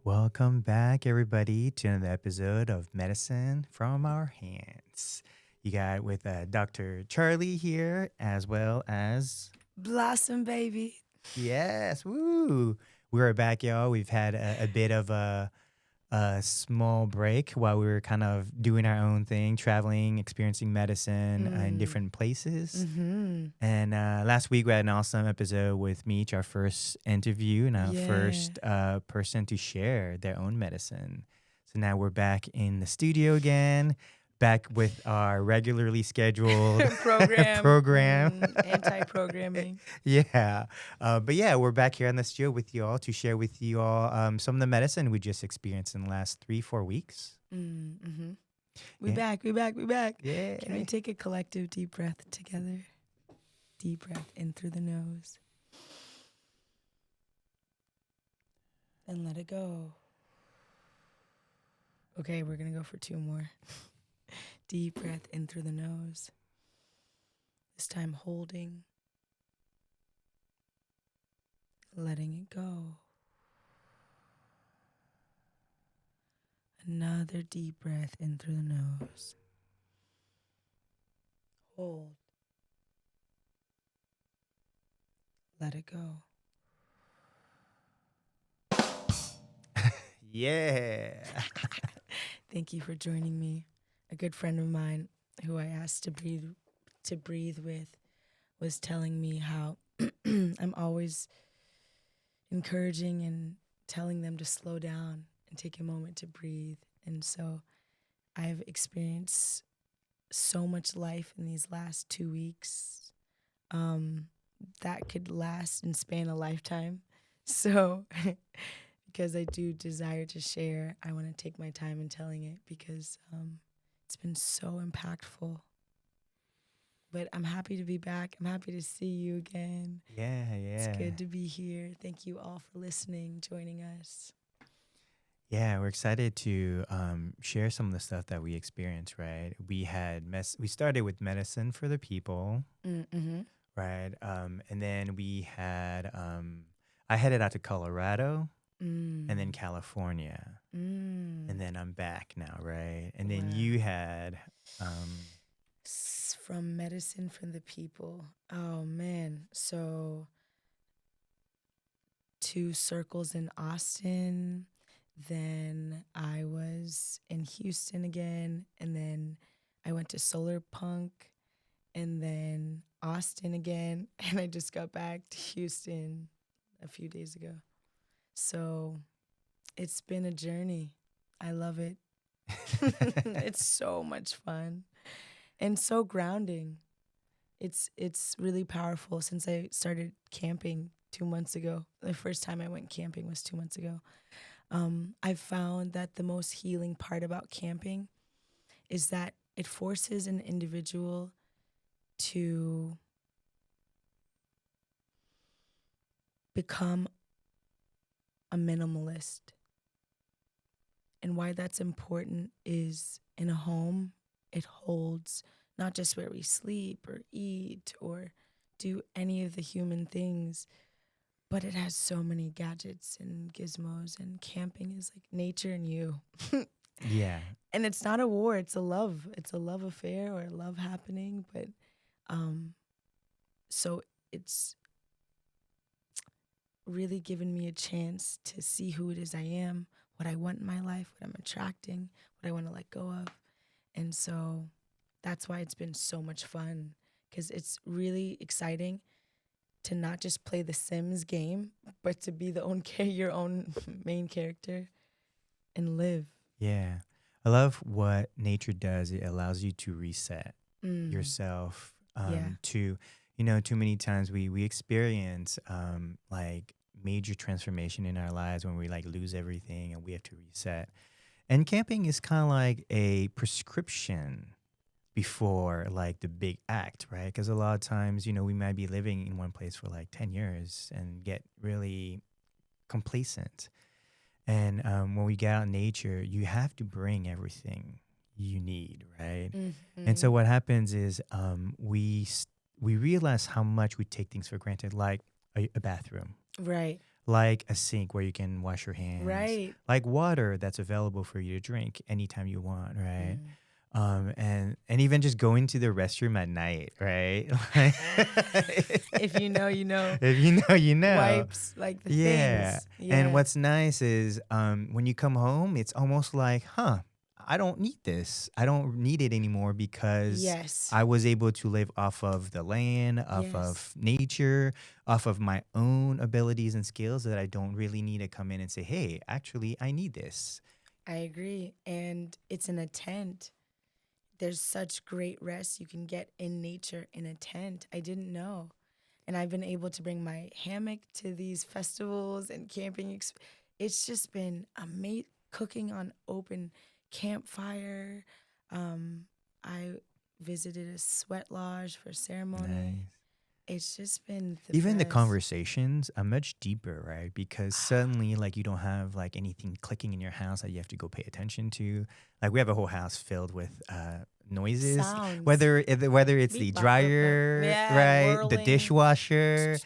Welcome back, everybody, to another episode of Medicine from Our Hands. You got with Dr. Charlie here, as well as Blossom, baby. yes, woo! We're back, y'all. We've had a bit of a small break while we were kind of doing our own thing, traveling, experiencing medicine in different places. Mm-hmm. And last week we had an awesome episode with Meech, our first interview and our first person to share their own medicine. So now we're back in the studio again, back with our regularly scheduled program. Anti-programming. Yeah. But yeah, we're back here on the studio with you all to share with you all some of the medicine we just experienced in the last 3-4 weeks. Mm-hmm. We Yeah. back. Yeah. Can we take a collective deep breath together? Deep breath in through the nose. And let it go. Okay, we're going to go for 2 more. Deep breath in through the nose. This time holding. Letting it go. Another deep breath in through the nose. Hold. Let it go. Yeah. Thank you for joining me. A good friend of mine who I asked to breathe with was telling me how I'm always encouraging and telling them to slow down and take a moment to breathe. And so I've experienced so much life in these last 2 weeks that could last and span a lifetime. So because I do desire to share, I want to take my time in telling it because it's been so impactful. But I'm happy to be back. I'm happy to see you again. Yeah. It's good to be here. Thank you all for listening, joining us. Yeah, we're excited to share some of the stuff that we experienced, right? We started with medicine for the people, right? And then we had, I headed out to Colorado and then California. And then I'm back now, right? And then you had... from medicine for the people. Oh, man. So 2 circles in Austin. Then I was in Houston again, and then I went to Solar Punk, and then Austin again, and I just got back to Houston a few days ago. So it's been a journey. I love it. It's so much fun and so grounding. It's really powerful since I started camping 2 months ago. The first time I went camping was 2 months ago. I've found that the most healing part about camping is that it forces an individual to become a minimalist. And why that's important is in a home, it holds not just where we sleep or eat or do any of the human things, but it has so many gadgets and gizmos, and camping is like nature and you. Yeah. And it's not a war, it's a love. It's a love affair or a love happening. But so it's really given me a chance to see who it is I am, what I want in my life, what I'm attracting, what I want to let go of. And so that's why it's been so much fun, because it's really exciting to not just play the Sims game, but to be your own main character and live. Yeah. I love what nature does. It allows you to reset yourself to, too many times we experience like major transformation in our lives when we like lose everything and we have to reset. And camping is kind of like a prescription before like the big act, right? Because a lot of times, we might be living in one place for like 10 years and get really complacent. And when we get out in nature, you have to bring everything you need, right? And so Mm-hmm. what happens is we realize how much we take things for granted, like a bathroom, Right. like a sink where you can wash your hands, Right. like water that's available for you to drink anytime you want, right? Mm. And even just going to the restroom at night, right? Like, If you know, you know. if you know, you know. Wipes, like the Yeah. things. And Yeah. what's nice is when you come home, it's almost like, I don't need this. I don't need it anymore because Yes. I was able to live off of the land, off Yes. of nature, off of my own abilities and skills that I don't really need to come in and say, hey, actually, I need this. I agree. And it's in a tent. There's such great rest you can get in nature in a tent. I didn't know. And I've been able to bring my hammock to these festivals and camping. It's just been amazing. Cooking on open campfire. I visited a sweat lodge for ceremony. Nice. It's just been the Even the best. conversations are much deeper, right? Because suddenly, like, you don't have like anything clicking in your house that you have to go pay attention to. Like, we have a whole house filled with noises, Sounds. whether it's the Beep, bop, bop, bop. dryer, Yeah, right, the whirling. dishwasher,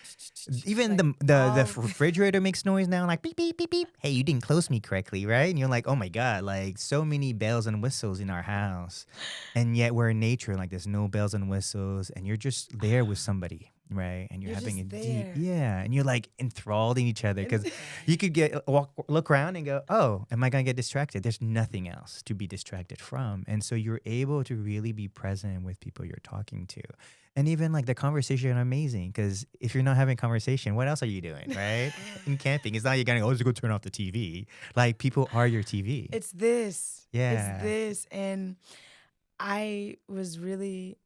even Like the all. refrigerator makes noise now, like beep beep beep beep. Hey, you didn't close me correctly, right? And you're like, oh my god, like so many bells and whistles in our house, and yet we're in nature, like there's no bells and whistles, and you're just there with somebody, right? And you're You're having a just deep, there. yeah, and you're like enthralled in each other because And you could look around and go, oh, am I gonna get distracted? There's nothing else to be distracted from, and so you're able to really be present with people you're talking to. And even like the conversation are amazing because if you're not having conversation, what else are you doing, right? In camping, it's not you're gonna just go turn off the TV. Like people are your TV. it's this. It's Yeah. this. And I was really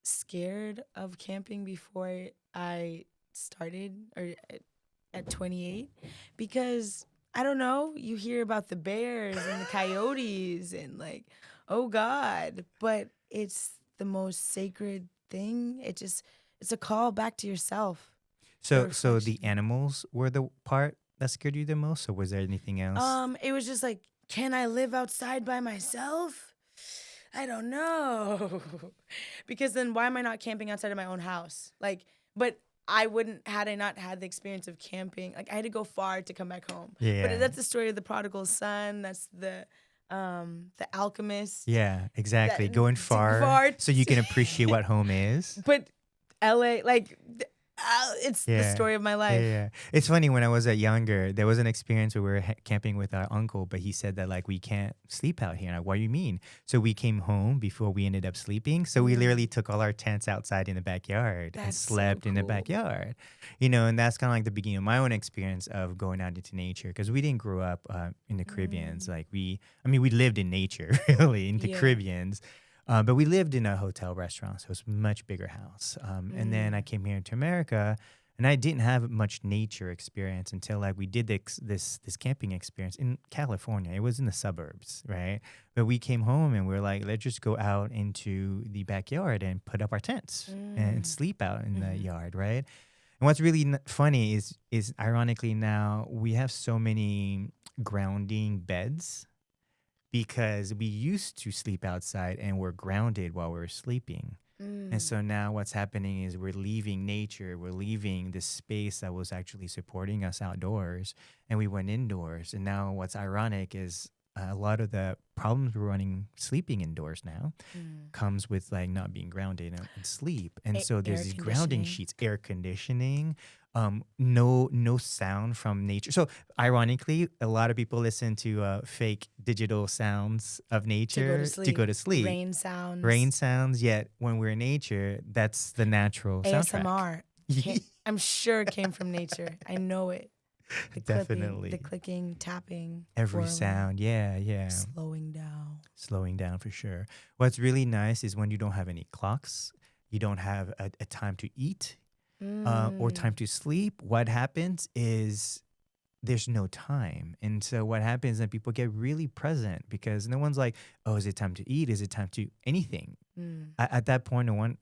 scared of camping before I started or at 28 because I don't know, you hear about the bears and the coyotes and like, oh God, but it's the most sacred thing. It's a call back to yourself, a So the reflection. animals were the part that scared you the most, or was there anything else? It was just like, can I live outside by myself? I don't know. Because then why am I not camping outside of my own house? Like, but I wouldn't had I not had the experience of camping. Like I had to go far to come back home. But Yeah. that's the story of the prodigal son. That's the alchemist. Yeah, That exactly. Going to far far. so you can appreciate what home is. But LA, like, it's the Yeah. story of my Yeah, life. yeah. It's funny when I was younger, there was an experience where we were camping with our uncle, but he said that like we can't sleep out here. Like, what do you mean? So we came home before we ended up sleeping. So we literally took all our tents outside in the backyard and That's so slept in the cool. backyard. And that's kind of like the beginning of my own experience of going out into nature because we didn't grow up in the Caribbeans. Like we lived in nature really in the Yeah. Caribbeans. But we lived in a hotel restaurant, so it's a much bigger house. And then I came here to America, and I didn't have much nature experience until like we did this camping experience in California. It was in the suburbs, right? But we came home and we were like, let's just go out into the backyard and put up our tents and sleep out in the yard, right? And what's really funny is ironically now we have so many grounding beds because we used to sleep outside and we're grounded while we're sleeping. And so now what's happening is we're leaving nature, we're leaving this space that was actually supporting us outdoors, and we went indoors. And now what's ironic is a lot of the problems we're running sleeping indoors now comes with like not being grounded and sleep. And so there's Air these grounding conditioning. sheets, air conditioning, no sound from nature. So ironically, a lot of people listen to fake digital sounds of To go to nature to sleep. go to sleep. Rain sounds. Rain sounds, yet when we're in nature, that's the natural soundtrack. ASMR. I'm sure it came from nature. I know it. The clipping, the Definitely. clicking, tapping, Every whirling, sound, yeah. slowing down. Slowing down for sure. What's really nice is when you don't have any clocks, you don't have a time to eat or time to sleep. What happens is there's no time. And so what happens is that people get really present because no one's like, oh, is it time to eat? Is it time to anything? At that point, no one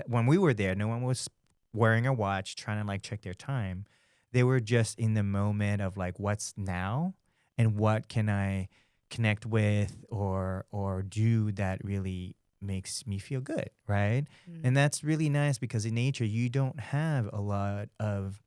when we were there, no one was wearing a watch trying to like check their time. They were just in the moment of like, what's now, and what can I connect with or do that really makes me feel good, right? And that's really nice because in nature you don't have a lot of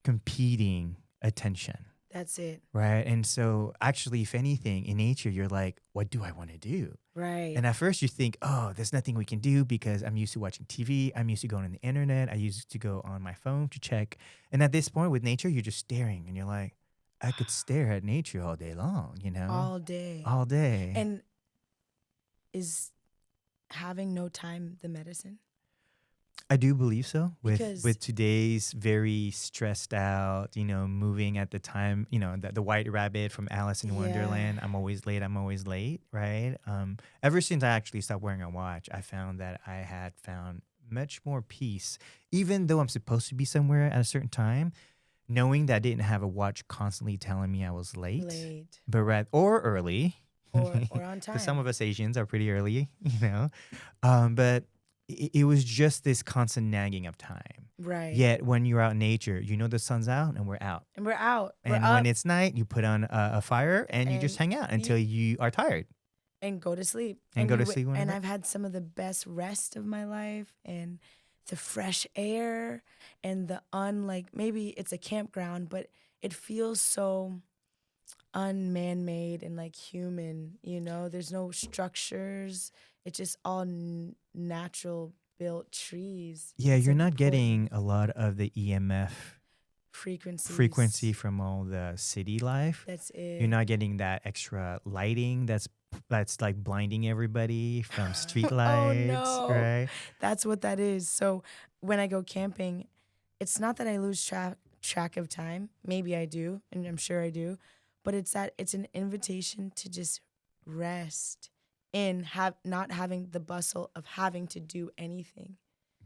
competing attention. That's it. Right. And so, actually, if anything, in nature, you're like, what do I want to do? Right. And at first, you think, oh, there's nothing we can do because I'm used to watching TV. I'm used to going on the internet. I used to go on my phone to check. And at this point, with nature, you're just staring and you're like, I could stare at nature all day long, All day. all day. And is having no time the medicine? I do believe so. Because With today's very stressed out, moving at the time, the white rabbit from Alice in Wonderland. I'm always late. I'm always late. Right. Ever since I actually stopped wearing a watch, I found that I had found much more peace, even though I'm supposed to be somewhere at a certain time. Knowing that I didn't have a watch constantly telling me I was late. But or early, or on time. Because some of us Asians are pretty early, but it was just this constant nagging of time. Right. Yet when you're out in nature, the sun's out and we're out. And we're out. And we're when it's night, you put on a fire and you just hang out until you are tired. And go to sleep. And go to sleep. And I've had some of the best rest of my life, and the fresh air and the maybe it's a campground, but it feels so unman-made and like human, there's no structures. It's just all natural built trees. Yeah, you're not getting a lot of the EMF frequency from all the city life. That's it. You're not getting that extra lighting that's like blinding everybody from street lights. Oh, no. Right? That's what that is. So when I go camping, it's not that I lose track of time. Maybe I do, and I'm sure I do. But it's an invitation to just rest in not having the bustle of having to do anything.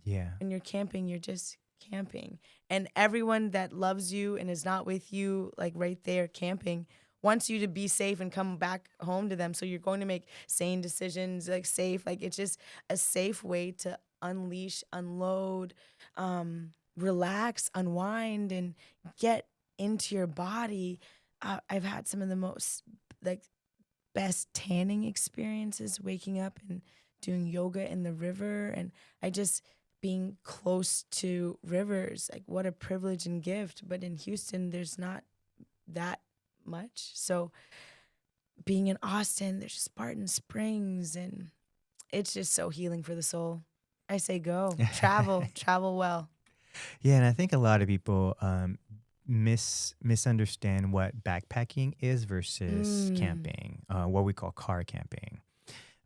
Yeah. When you're camping, you're just camping. And everyone that loves you and is not with you, like right there camping, wants you to be safe and come back home to them. So you're going to make sane decisions, like safe. Like it's just a safe way to unleash, unload, relax, unwind, and get into your body. I've had some of the most best tanning experiences, waking up and doing yoga in the river, and being close to rivers, like what a privilege and gift. But in Houston, there's not that much. So being in Austin, there's Spartan Springs, and it's just so healing for the soul. I say go, travel well. Yeah, and I think a lot of people misunderstand what backpacking is versus camping, what we call car camping.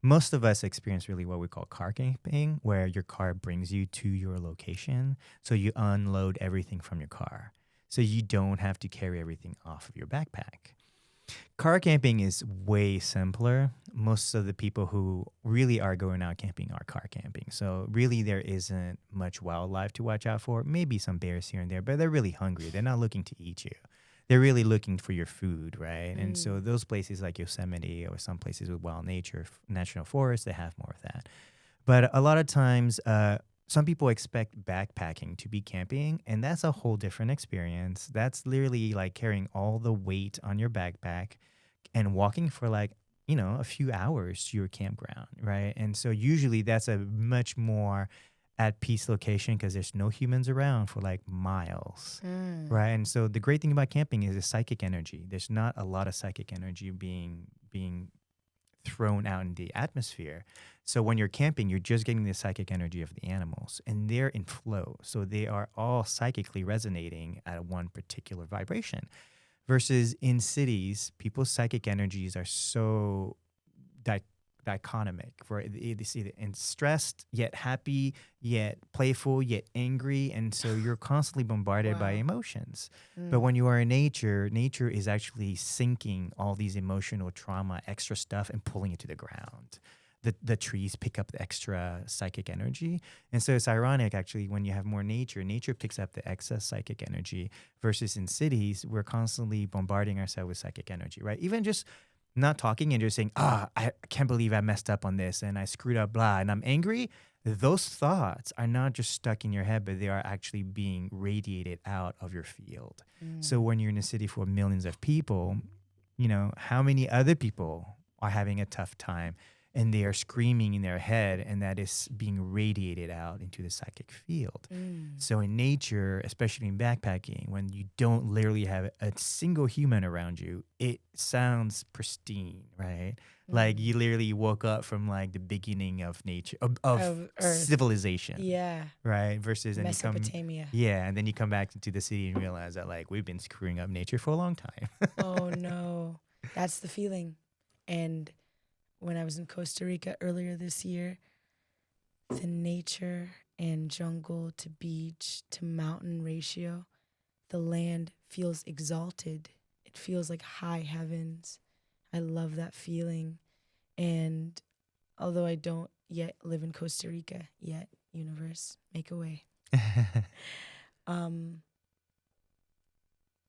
Most of us experience really what we call car camping, where your car brings you to your location. So you unload everything from your car. So you don't have to carry everything off of your backpack. Car camping is way simpler. Most of the people who really are going out camping are car camping. So really there isn't much wildlife to watch out for. Maybe some bears here and there, but they're really hungry. They're not looking to eat you. They're really looking for your food, right? And so those places like Yosemite or some places with wild nature, national forests, they have more of that. But a lot of times, some people expect backpacking to be camping, and that's a whole different experience. That's literally like carrying all the weight on your backpack and walking for a few hours to your campground, right? And so usually that's a much more at peace location because there's no humans around for like miles, right? And so the great thing about camping is the psychic energy. There's not a lot of psychic energy being thrown out in the atmosphere. So when you're camping, you're just getting the psychic energy of the animals, and they're in flow. So they are all psychically resonating at one particular vibration. Versus in cities, people's psychic energies are so dichotomic, and stressed, yet happy, yet playful, yet angry. And so you're constantly bombarded by emotions. But when you are in nature is actually sinking all these emotional trauma, extra stuff, and pulling it to the ground. The trees pick up the extra psychic energy. And so it's ironic, actually, when you have more nature picks up the excess psychic energy, versus in cities, we're constantly bombarding ourselves with psychic energy, right? Even just not talking and just saying, I can't believe I messed up on this and I screwed up, blah, and I'm angry, those thoughts are not just stuck in your head, but they are actually being radiated out of your field. So when you're in a city full of millions of people, how many other people are having a tough time and they are screaming in their head, and that is being radiated out into the psychic field. So in nature, especially in backpacking, when you don't literally have a single human around you, it sounds pristine, right? Like you literally woke up from like the beginning of nature, of Earth. civilization, Yeah. right? Versus, and Mesopotamia. and then you come back into the city and realize that like we've been screwing up nature for a long time. Oh no. That's the feeling. And when I was in Costa Rica earlier this year, the nature and jungle to beach to mountain ratio, the land feels exalted. It feels like high heavens. I love that feeling. And although I don't yet live in Costa Rica yet, universe, make a way.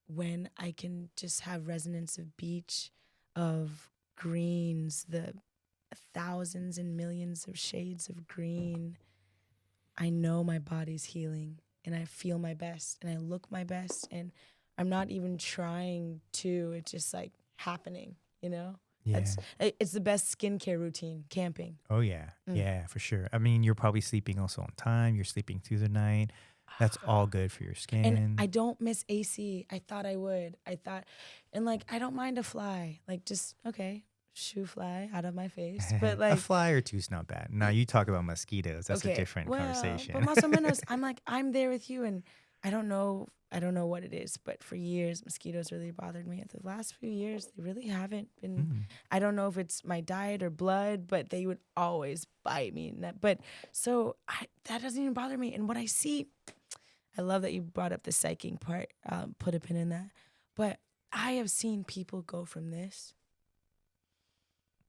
When I can just have resonance of beach, of greens, the thousands and millions of shades of green, I know my body's healing and I feel my best and I look my best, and I'm not even trying to, it's just like happening, Yeah. It's the best skincare routine, camping. Oh, yeah. Yeah, for sure. I mean, you're probably sleeping also on time. You're sleeping through the night. That's all good for your skin. And I don't miss AC. I thought I would. And like, I don't mind a fly. Like, just, okay, shoo fly out of my face. But like, a fly or two's not bad. Now you talk about mosquitoes. That's a different well, conversation. But más o menos, I'm there with you, and I don't know what it is, but for years, mosquitoes really bothered me. The last few years, they really haven't been. I don't know if it's my diet or blood, but they would always bite me. That doesn't even bother me. And what I see, I love that you brought up the psychic part. Put a pin in that. But I have seen people go from this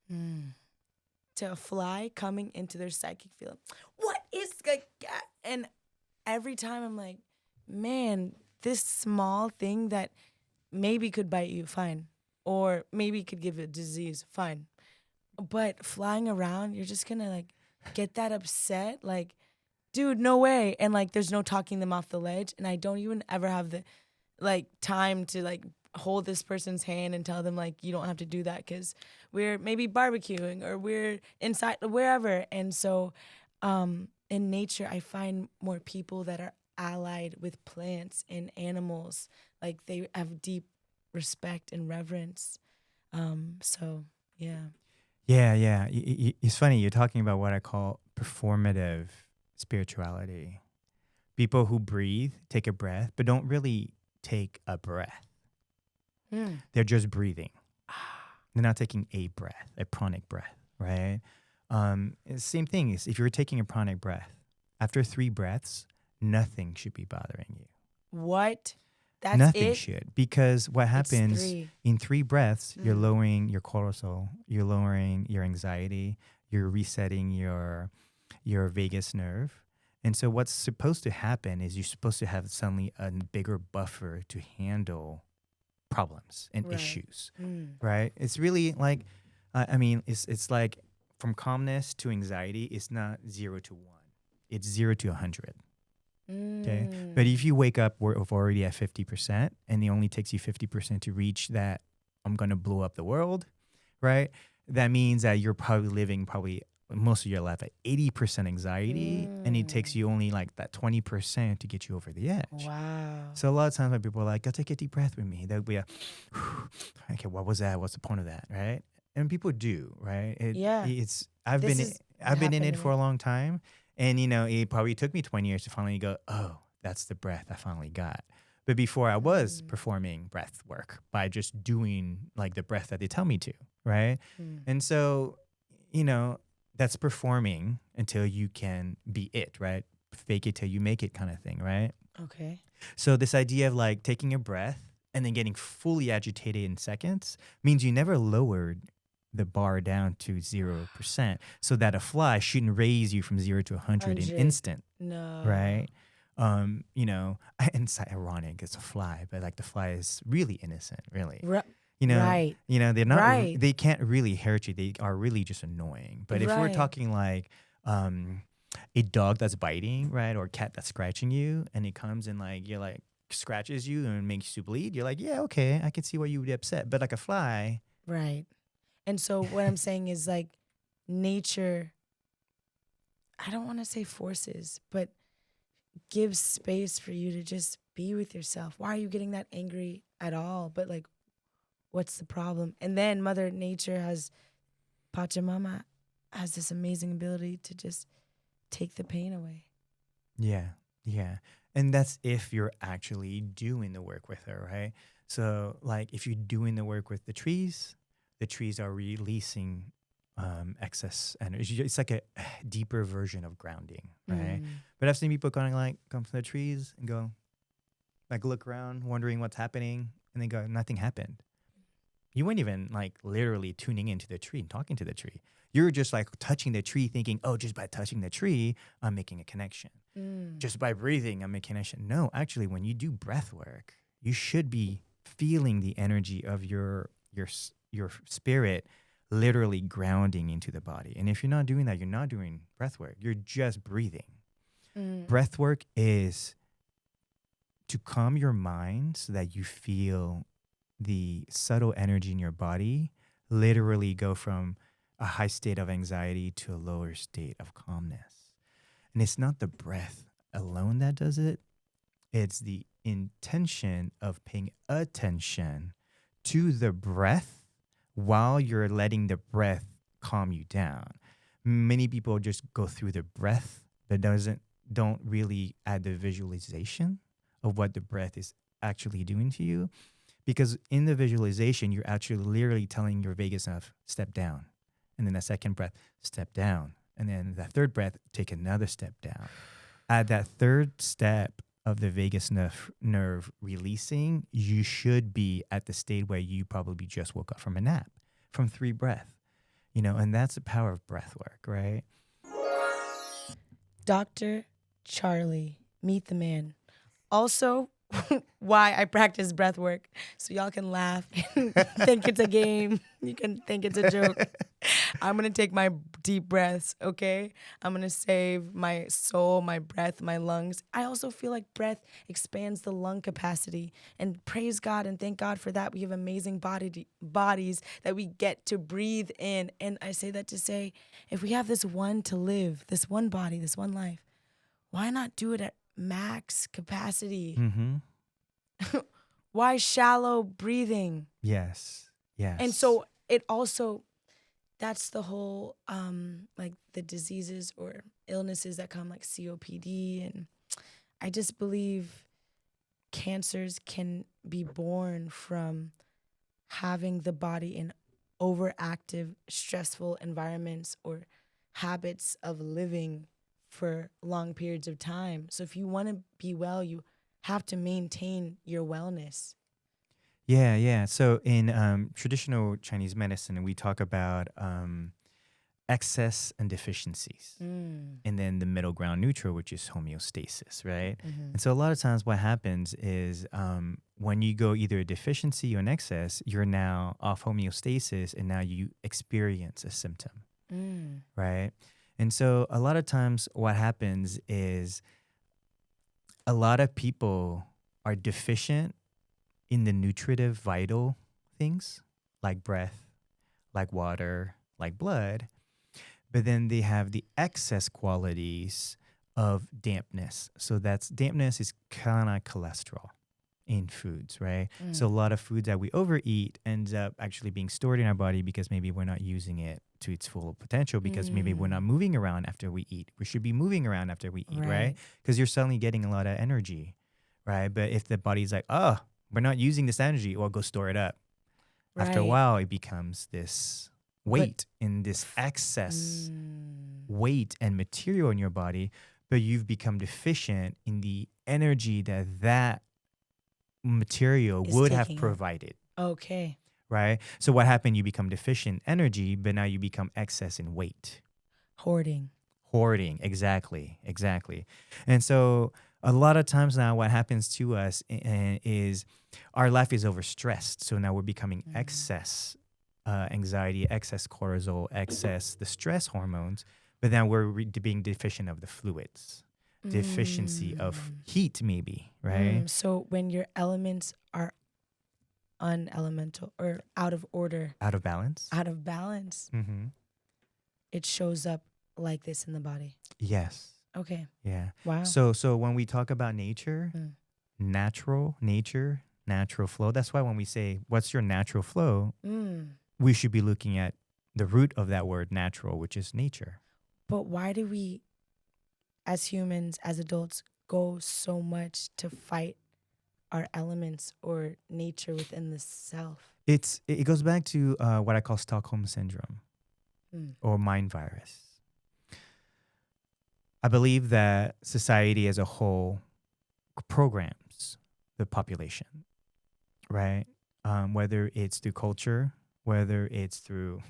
to a fly coming into their psychic field. What is like? And every time I'm like, man, this small thing that maybe could bite you, fine. Or maybe could give a disease, fine. But flying around, you're just gonna like get that upset, like, dude, no way. And like, there's no talking them off the ledge. And I don't even ever have the like time to like hold this person's hand and tell them like, you don't have to do that because we're maybe barbecuing or we're inside wherever. And so in nature, I find more people that are allied with plants and animals. Like they have deep respect and reverence. So yeah. Yeah. It's funny. You're talking about what I call performative spirituality. People who breathe, take a breath, but don't really take a breath. They're just breathing. They're not taking a breath, a pranic breath, right? Same thing is if you're taking a pranic breath, after 3 breaths, nothing should be bothering you. What? That's nothing it? should, because what happens 3. in 3 breaths, you're lowering your cortisol, you're lowering your anxiety, you're resetting your vagus nerve. And so what's supposed to happen is you're supposed to have suddenly a bigger buffer to handle problems and issues, right? It's really like, it's like from calmness to anxiety, it's not 0 to 1. It's 0 to 100. Okay. But if you wake up already at 50% and it only takes you 50% to reach that, I'm going to blow up the world, right? That means that you're probably living most of your life at 80% anxiety, and it takes you only like that 20% to get you over the edge. Wow. So a lot of times when people are like, go take a deep breath with me, they'll be like, okay, what was that? What's the point of that, right? And people do, right? I've been in it for a long time, and it probably took me 20 years to finally go, oh, that's the breath I finally got. But before I was performing breath work by just doing like the breath that they tell me to, right? And so, that's performing until you can be it, right? Fake it till you make it kind of thing, right? Okay. So this idea of like taking a breath and then getting fully agitated in seconds means you never lowered the bar down to 0%, so that a fly shouldn't raise you from 0 to 100 in instant. No. Right? And it's ironic, it's a fly, but like the fly is really innocent, really. You know, Right. they're not. Right. They can't really hurt you. They are really just annoying. But if we're Right. talking like a dog that's biting, right, or a cat that's scratching you, and it comes and like you're like scratches you and makes you bleed, you're like, yeah, okay, I can see why you would be upset. But like a fly, Right. And so what I'm saying is like nature, I don't want to say forces, but gives space for you to just be with yourself. Why are you getting that angry at all? But like, what's the problem? And then Mother Nature Pachamama has this amazing ability to just take the pain away. yeah, yeah. And that's if you're actually doing the work with her, right? So, like, if you're doing the work with the trees are releasing excess energy. It's like a deeper version of grounding, right? But I've seen people kind of like come to the trees and go, like, look around, wondering what's happening, and they go, nothing happened. You weren't even like literally tuning into the tree and talking to the tree. You're just like touching the tree, thinking, oh, just by touching the tree, I'm making a connection. Just by breathing, I'm making a connection. No, actually, when you do breath work, you should be feeling the energy of your spirit literally grounding into the body. And if you're not doing that, you're not doing breath work. You're just breathing. Breath work is to calm your mind so that you feel the subtle energy in your body literally go from a high state of anxiety to a lower state of calmness. And it's not the breath alone that does it. It's the intention of paying attention to the breath while you're letting the breath calm you down. Many people just go through the breath, but don't really add the visualization of what the breath is actually doing to you. Because in the visualization, you're actually literally telling your vagus nerve, step down. And then the second breath, step down. And then the third breath, take another step down. At that third step of the vagus nerve releasing, you should be at the state where you probably just woke up from a nap, from 3 breath. And that's the power of breath work, right? Dr. Charlie, meet the man. Also, why I practice breath work, so y'all can laugh and think it's a game. You can think it's a joke. I'm going to take my deep breaths, okay? I'm going to save my soul, my breath, my lungs. I also feel like breath expands the lung capacity, and praise God and thank God for that. We have amazing bodies that we get to breathe in. And I say that to say, if we have this one to live, this one body, this one life, why not do it at max capacity? Why shallow breathing? Yes. And so it also, that's the whole like the diseases or illnesses that come like COPD. And I just believe cancers can be born from having the body in overactive, stressful environments or habits of living for long periods of time. So if you want to be well, you have to maintain your wellness. Yeah. So in traditional Chinese medicine, we talk about excess and deficiencies. And then the middle ground neutral, which is homeostasis, right? And so a lot of times what happens is when you go either a deficiency or an excess, you're now off homeostasis and now you experience a symptom, right? And so a lot of times what happens is a lot of people are deficient in the nutritive vital things like breath, like water, like blood, but then they have the excess qualities of dampness. So dampness is kind of cholesterol in foods, right? So a lot of foods that we overeat ends up actually being stored in our body because maybe we're not using it to its full potential because maybe we're not moving around after we eat. We should be moving around after we eat, right? Because you're suddenly getting a lot of energy, right? But if the body's like, oh, we're not using this energy, well, go store it up. After a while, it becomes this weight in this excess weight and material in your body, but you've become deficient in the energy that material would have provided. Okay. Right? So what happened? You become deficient in energy, but now you become excess in weight. Hoarding. Exactly. And so A lot of times now, what happens to us is our life is overstressed. So now we're becoming excess anxiety, excess cortisol, excess the stress hormones, but then we're being deficient of the fluids, deficiency of heat, maybe, right? So when your elements are unelemental or out of order, Out of balance. out of balance, Mm-hmm. it shows up like this in the body. Yes. Okay. Yeah. Wow. So when we talk about nature, Mm. natural flow. That's why when we say, "What's your natural flow?" Mm. we should be looking at the root of that word, natural, which is nature. But why do we, as humans, as adults, go so much to fight our elements or nature within the self? It goes back to what I call Stockholm syndrome or mind virus. I believe that society as a whole programs the population, right? Whether it's through culture, whether it's through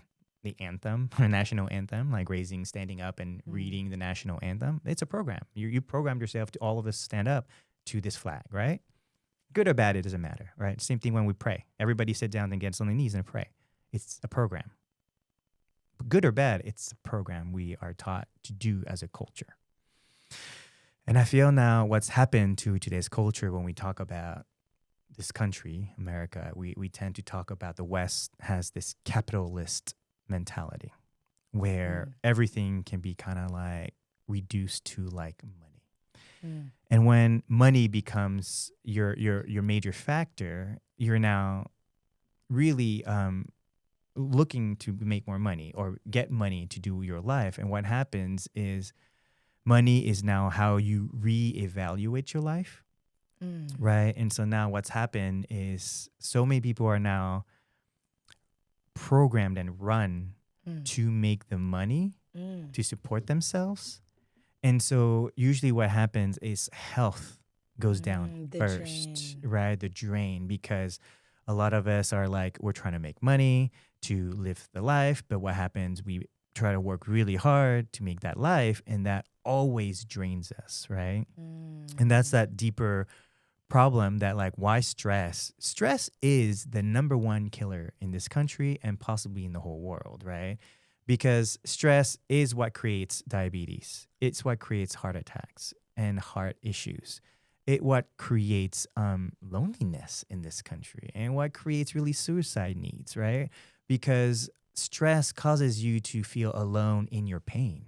the anthem, or national anthem, like raising, standing up and reading the national anthem. It's a program. You programmed yourself to all of us stand up to this flag, right? Good or bad, it doesn't matter, right? Same thing when we pray. Everybody sit down and get on their knees and pray. It's a program. Good or bad, it's a program we are taught to do as a culture. And I feel now what's happened to today's culture when we talk about this country, America, we tend to talk about the West has this capitalist mentality where everything can be kind of like reduced to like money. And when money becomes your major factor, you're now really looking to make more money or get money to do your life. And what happens is money is now how you reevaluate your life. Right. And so now what's happened is so many people are now programmed and run to make the money to support themselves. And so usually what happens is health goes down first, right? The drain, because a lot of us are like, we're trying to make money to live the life. But what happens? We try to work really hard to make that life. And that always drains us, right? And that's that deeper problem that like, why stress? Stress is the number one killer in this country and possibly in the whole world, right? Because stress is what creates diabetes. It's what creates heart attacks and heart issues. It what creates loneliness in this country and what creates really suicide needs, right? Because stress causes you to feel alone in your pain.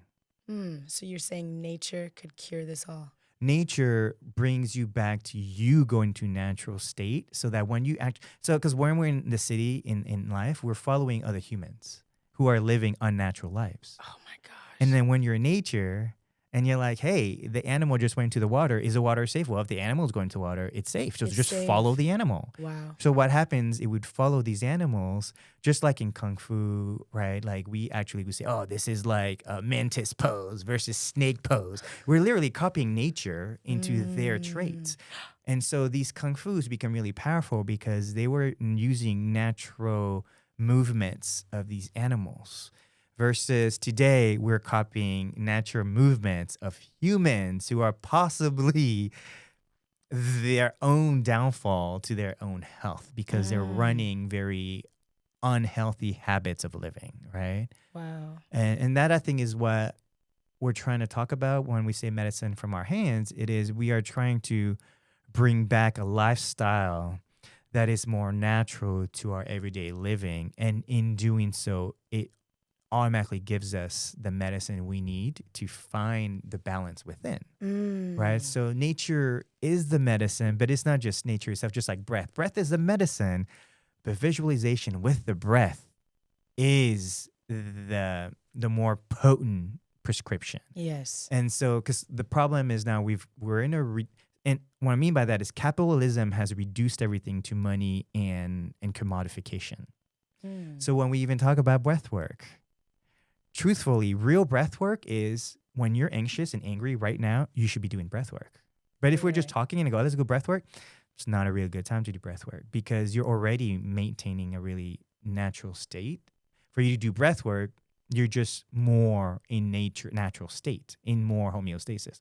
So you're saying nature could cure this all? Nature brings you back to you going to natural state so that when you act, so because when we're in the city in life, we're following other humans who are living unnatural lives. Oh my gosh. And then when you're in nature and you're like, hey, the animal just went to the water. Is the water safe? Well, if the animal is going to water, it's safe. So It's just safe. follow the animal. Wow. So what happens, it would follow these animals, just like in Kung Fu, right? Like we actually would say, oh, this is like a mantis pose versus snake pose. We're literally copying nature into their traits. And so these Kung Fus become really powerful because they were using natural movements of these animals. Versus today, we're copying natural movements of humans who are possibly their own downfall to their own health because they're running very unhealthy habits of living, right? Wow. And that, I think, is what we're trying to talk about when we say medicine from our hands. It is we are trying to bring back a lifestyle that is more natural to our everyday living. And in doing so, it automatically gives us the medicine we need to find the balance within, right? So nature is the medicine, but it's not just nature itself, just like breath. Breath is the medicine, but visualization with the breath is the more potent prescription. Yes. And so, because the problem is now we're in and what I mean by that is capitalism has reduced everything to money and commodification. So when we even talk about breath work, truthfully, real breath work is when you're anxious and angry right now, you should be doing breath work. But if we're just talking and go, let's go breath work, it's not a really good time to do breath work because you're already maintaining a really natural state. For you to do breath work, you're just more in natural state, in more homeostasis.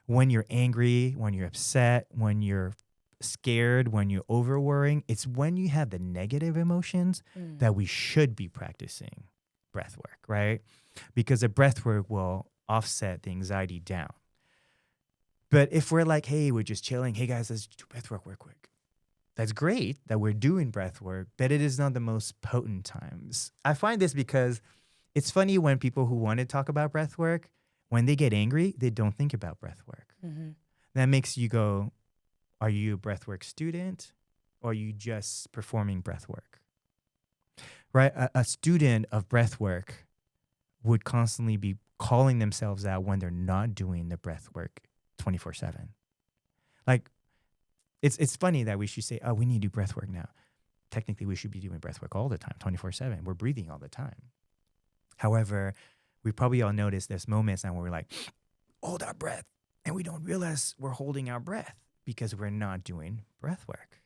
when you're angry, when you're upset, when you're scared, when you're over worrying, it's when you have the negative emotions that we should be practicing breath work, right? Because the breath work will offset the anxiety down. But if we're like, hey, we're just chilling, hey guys, let's do breath work real quick. That's great that we're doing breath work, but it is not the most potent times. I find this because it's funny when people who want to talk about breath work, when they get angry, they don't think about breath work. That makes you go, are you a breathwork student or are you just performing breathwork? Right? A student of breathwork would constantly be calling themselves out when they're not doing the breathwork 24/7. Like, it's funny that we should say, oh, we need to do breathwork now. Technically, we should be doing breathwork all the time, 24/7. We're breathing all the time. However, we probably all notice there's moments now where we're like, hold our breath. And we don't realize we're holding our breath because we're not doing breath work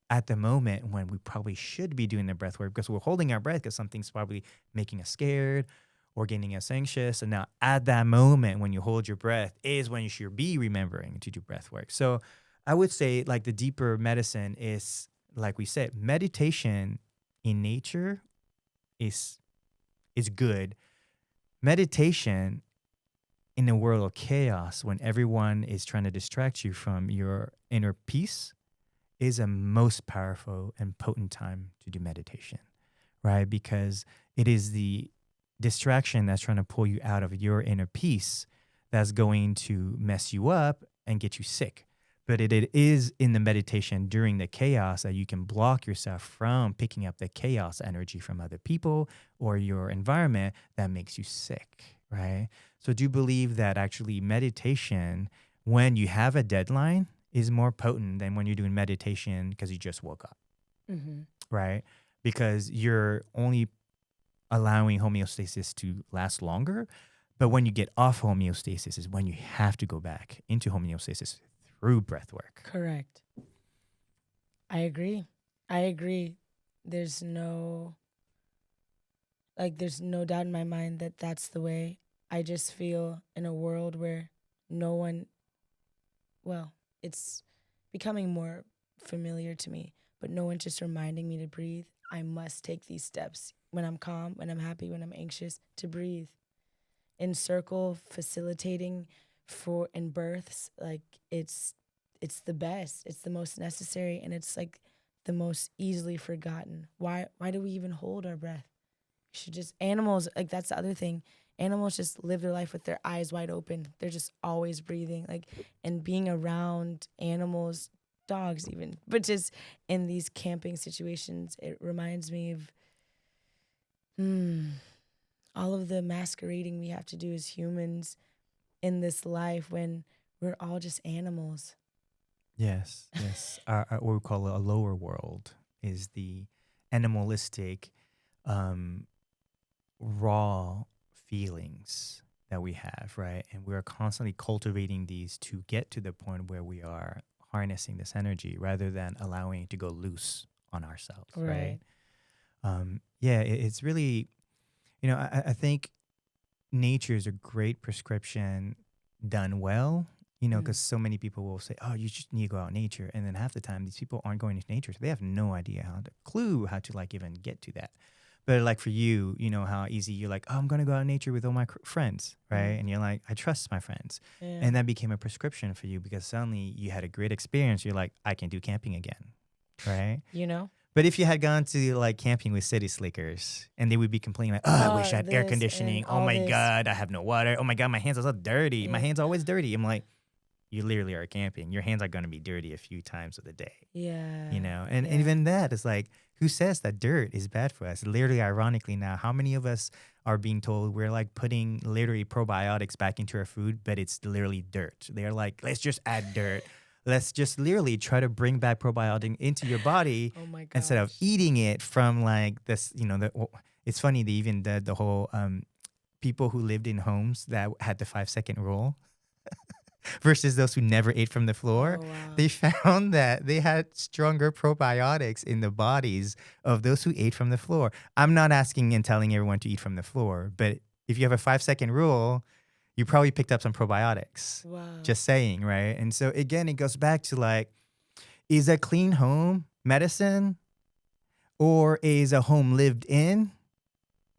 at the moment when we probably should be doing the breath work because we're holding our breath because something's probably making us scared or getting us anxious. And now at that moment when you hold your breath is when you should be remembering to do breath work. So I would say like the deeper medicine is, like we said, meditation in nature is good. Meditation in a world of chaos, when everyone is trying to distract you from your inner peace, is a most powerful and potent time to do meditation, right? Because it is the distraction that's trying to pull you out of your inner peace that's going to mess you up and get you sick. But it is in the meditation during the chaos that you can block yourself from picking up the chaos energy from other people or your environment that makes you sick, right? So do you believe that actually meditation, when you have a deadline, is more potent than when you're doing meditation because you just woke up, right? Because you're only allowing homeostasis to last longer. But when you get off homeostasis is when you have to go back into homeostasis through breath work. Correct. I agree. There's no doubt in my mind that that's the way. I just feel in a world where no one, well, it's becoming more familiar to me, but no one's just reminding me to breathe. I must take these steps when I'm calm, when I'm happy, when I'm anxious, to breathe. In circle, facilitating in births, like it's the best. It's the most necessary, and it's like the most easily forgotten. Why do we even hold our breath? We should just, animals, like that's the other thing. Animals just live their life with their eyes wide open. They're just always breathing, like, and being around animals, dogs even, but just in these camping situations, it reminds me of all of the masquerading we have to do as humans in this life when we're all just animals. Yes. What we call a lower world is the animalistic, raw feelings that we have, right? And we're constantly cultivating these to get to the point where we are harnessing this energy rather than allowing it to go loose on ourselves, right? It's really, I think nature is a great prescription done well, because so many people will say, oh, you just need to go out in nature. And then half the time, these people aren't going into nature. So they have no idea how to like even get to that. But like for you, how easy you're like, oh, I'm going to go out in nature with all my friends, right? And you're like, I trust my friends. Yeah. And that became a prescription for you because suddenly you had a great experience. You're like, I can do camping again, right? But if you had gone to like camping with city slickers and they would be complaining like, oh, I wish I had air conditioning. Oh my God, I have no water. Oh my God, my hands are so dirty. My hands are always dirty. I'm like, you literally are camping. Your hands are going to be dirty a few times of the day. Yeah. And even that is like, who says that dirt is bad for us? Literally, ironically now, how many of us are being told we're like putting literally probiotics back into our food, but it's literally dirt. They're like, let's just add dirt. Let's just literally try to bring back probiotic into your body instead of eating it from like this, it's funny that even the whole people who lived in homes that had the 5-second rule versus those who never ate from the floor, they found that they had stronger probiotics in the bodies of those who ate from the floor. I'm not asking and telling everyone to eat from the floor, but if you have a 5-second rule, you probably picked up some probiotics. Wow. Just saying, right? And so again, it goes back to like, is a clean home medicine or is a home lived in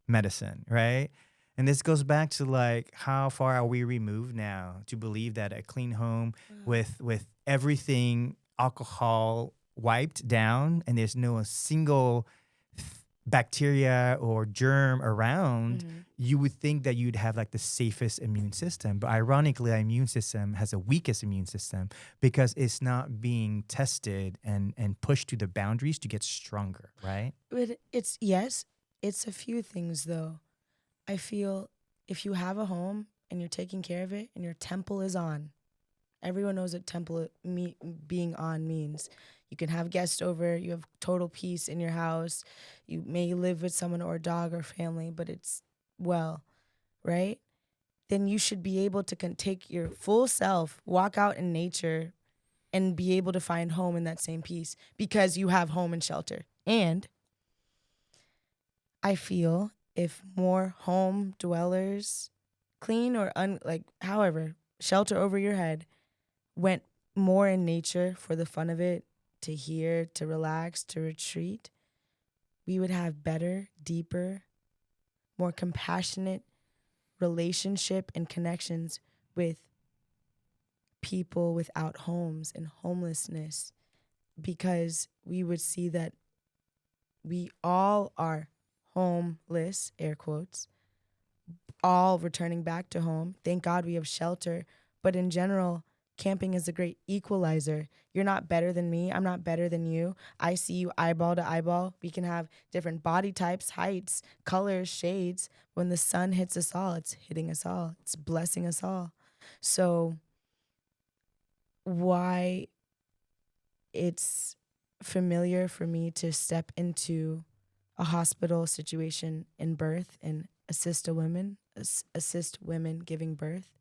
medicine, right? And this goes back to like how far are we removed now to believe that a clean home with everything alcohol wiped down and there's no single bacteria or germ around, you would think that you'd have like the safest immune system. But ironically, our immune system has the weakest immune system because it's not being tested and pushed to the boundaries to get stronger, right? But it's a few things though. I feel if you have a home and you're taking care of it and your temple is on, everyone knows what being on means. You can have guests over, you have total peace in your house, you may live with someone or a dog or family, but it's well, right? Then you should be able to take your full self, walk out in nature, and be able to find home in that same peace because you have home and shelter. And I feel if more home dwellers, clean or however, shelter over your head, went more in nature for the fun of it, to hear, to relax, to retreat, we would have better, deeper, more compassionate relationship and connections with people without homes and homelessness, because we would see that we all are homeless, air quotes, all returning back to home. Thank God we have shelter. But in general, camping is a great equalizer. You're not better than me. I'm not better than you. I see you eyeball to eyeball. We can have different body types, heights, colors, shades. When the sun hits us all, it's hitting us all. It's blessing us all. So why it's familiar for me to step into a hospital situation in birth and assist women giving birth.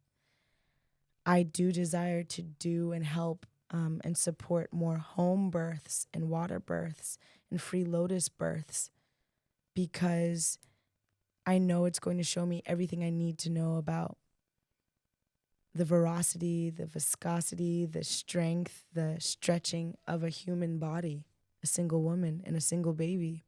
I do desire to do and help and support more home births and water births and free lotus births, because I know it's going to show me everything I need to know about the veracity, the viscosity, the strength, the stretching of a human body, a single woman and a single baby.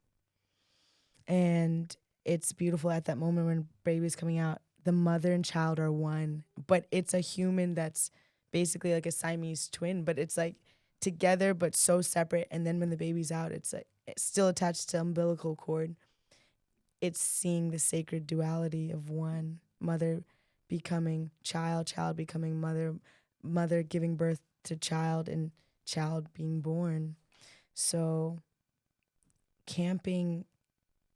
And it's beautiful at that moment when baby's coming out. The mother and child are one, but it's a human that's basically like a Siamese twin, but it's like together but so separate. And then when the baby's out, it's like it's still attached to umbilical cord. It's seeing the sacred duality of one, mother becoming child, child becoming mother, mother giving birth to child, and child being born. So camping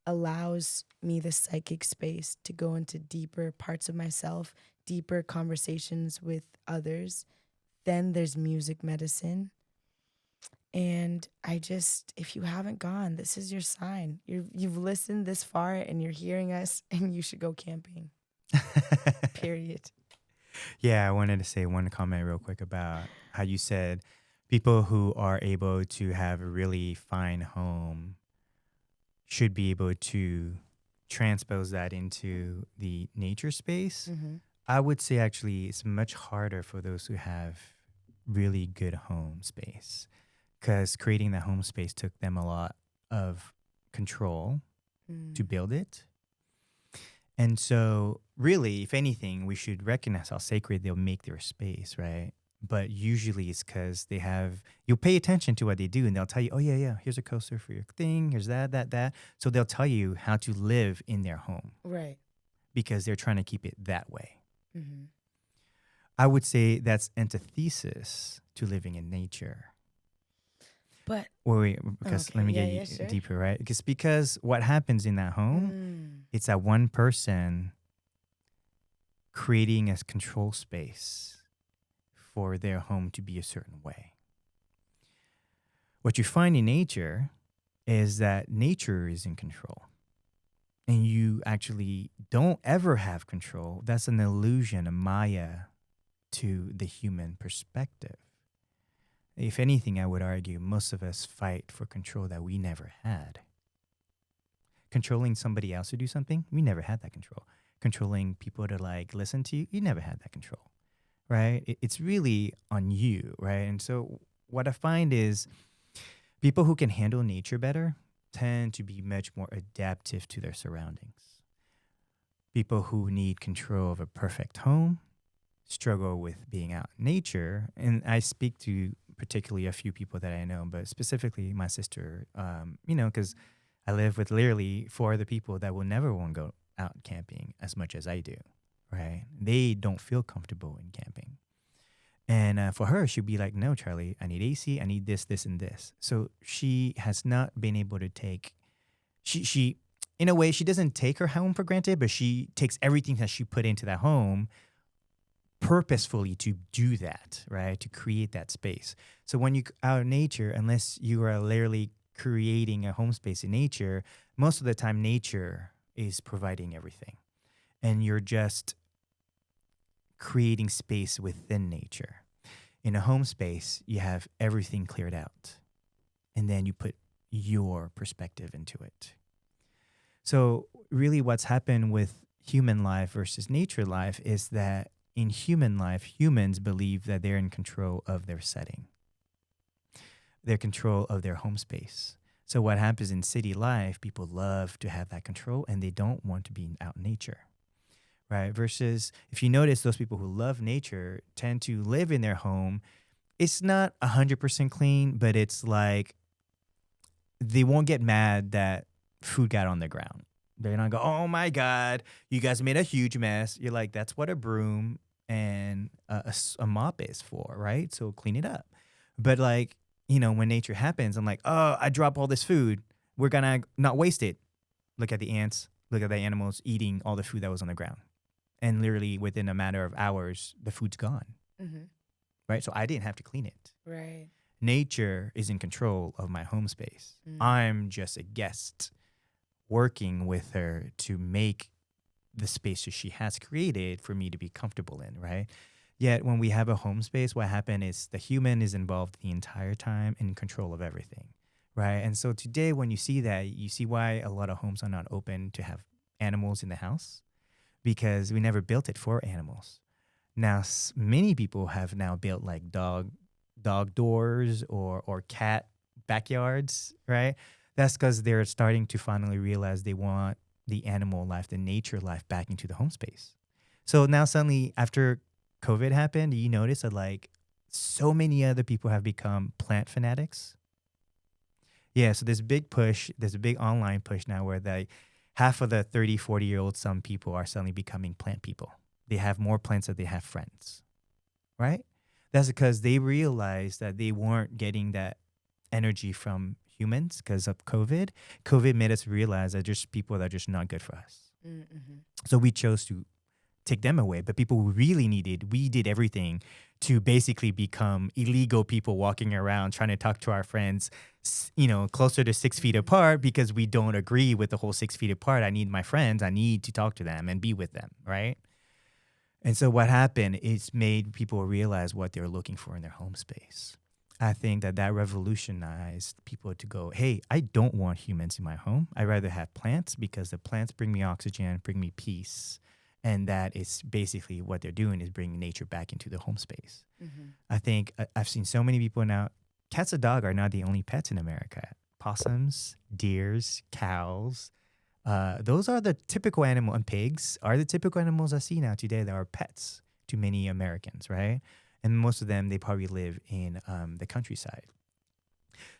allows me the psychic space to go into deeper parts of myself, deeper conversations with others. Then there's music medicine. And if you haven't gone, this is your sign. You've listened this far and you're hearing us, and you should go camping. Period. Yeah, I wanted to say one comment real quick about how you said people who are able to have a really fine home should be able to transpose that into the nature space. Mm-hmm. I would say actually it's much harder for those who have really good home space, because creating that home space took them a lot of control to build it. And so really, if anything, we should recognize how sacred they'll make their space, right? But usually it's because you'll pay attention to what they do, and they'll tell you, oh, yeah, here's a coaster for your thing, here's that. So they'll tell you how to live in their home. Right. Because they're trying to keep it that way. Mm-hmm. I would say that's antithesis to living in nature. But wait, because okay, let me yeah, get sure. deeper, right? Because what happens in that home, it's that one person creating a control space for their home to be a certain way. What you find in nature is that nature is in control, and you actually don't ever have control. That's an illusion, a maya to the human perspective. If anything, I would argue most of us fight for control that we never had. Controlling somebody else to do something, we never had that control. controlling people to like listen to you. You never had that control, right? It's really on you, right? And so what I find is people who can handle nature better tend to be much more adaptive to their surroundings. People who need control of a perfect home struggle with being out in nature. And I speak to particularly a few people that I know, but specifically my sister, because I live with literally four other people that will never want to go out camping as much as I do, right? They don't feel comfortable in camping. And for her, she'd be like, no, Charlie, I need AC, I need this, this, and this. So she has not been able to take, she in a way, she doesn't take her home for granted, but she takes everything that she put into that home purposefully to do that, right? To create that space. So when you out in nature, unless you are literally creating a home space in nature, most of the time nature is providing everything. And you're just creating space within nature. In a home space, you have everything cleared out. And then you put your perspective into it. So really what's happened with human life versus nature life is that in human life, humans believe that they're in control of their setting. They're control of their home space. So what happens in city life, people love to have that control and they don't want to be out in nature, right? Versus if you notice those people who love nature tend to live in their home. It's not 100% clean, but it's like they won't get mad that food got on the ground. They're not go, oh my God, you guys made a huge mess. You're like, that's what a broom and a mop is for, right? So clean it up. But like, when nature happens, I'm like, oh, I drop all this food. We're gonna not waste it. Look at the ants. Look at the animals eating all the food that was on the ground. And literally within a matter of hours, the food's gone. Mm-hmm. Right? So I didn't have to clean it. Right. Nature is in control of my home space. I'm just a guest working with her to make the spaces she has created for me to be comfortable in, right? Yet when we have a home space, what happened is the human is involved the entire time in control of everything, right? And so today when you see that, you see why a lot of homes are not open to have animals in the house, because we never built it for animals. Now, many people have now built like dog doors or cat backyards, right? That's because they're starting to finally realize they want the animal life, the nature life back into the home space. So now suddenly after COVID happened, you notice that like so many other people have become plant fanatics. Yeah, so there's a big online push now where half of the 30, 40-year-old some people are suddenly becoming plant people. They have more plants than they have friends, right? That's because they realized that they weren't getting that energy from humans because of COVID. COVID made us realize that there's people that are just not good for us. Mm-hmm. So we chose to take them away. But people who really needed, we did everything to basically become illegal people walking around trying to talk to our friends, closer to 6 feet apart because we don't agree with the whole 6 feet apart. I need my friends. I need to talk to them and be with them, right? And so what happened is made people realize what they're looking for in their home space. I think that revolutionized people to go, hey, I don't want humans in my home. I'd rather have plants because the plants bring me oxygen, bring me peace. And that is basically what they're doing is bringing nature back into the home space. Mm-hmm. I think I've seen so many people now, cats and dogs are not the only pets in America. Possums, deers, cows, those are the typical animal, and pigs are the typical animals I see now today that are pets to many Americans, right? And most of them, they probably live in the countryside.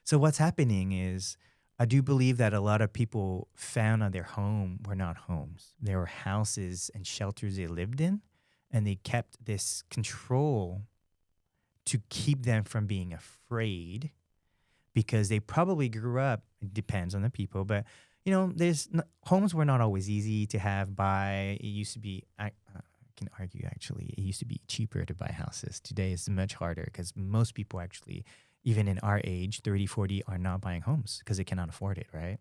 So what's happening is I do believe that a lot of people found on their home were not homes. They were houses and shelters they lived in, and they kept this control to keep them from being afraid because they probably grew up, it depends on the people, but homes were not always easy to have buy. It used to be, I can argue actually, it used to be cheaper to buy houses. Today it's much harder because most people actually, even in our age, 30, 40, are not buying homes because they cannot afford it, right?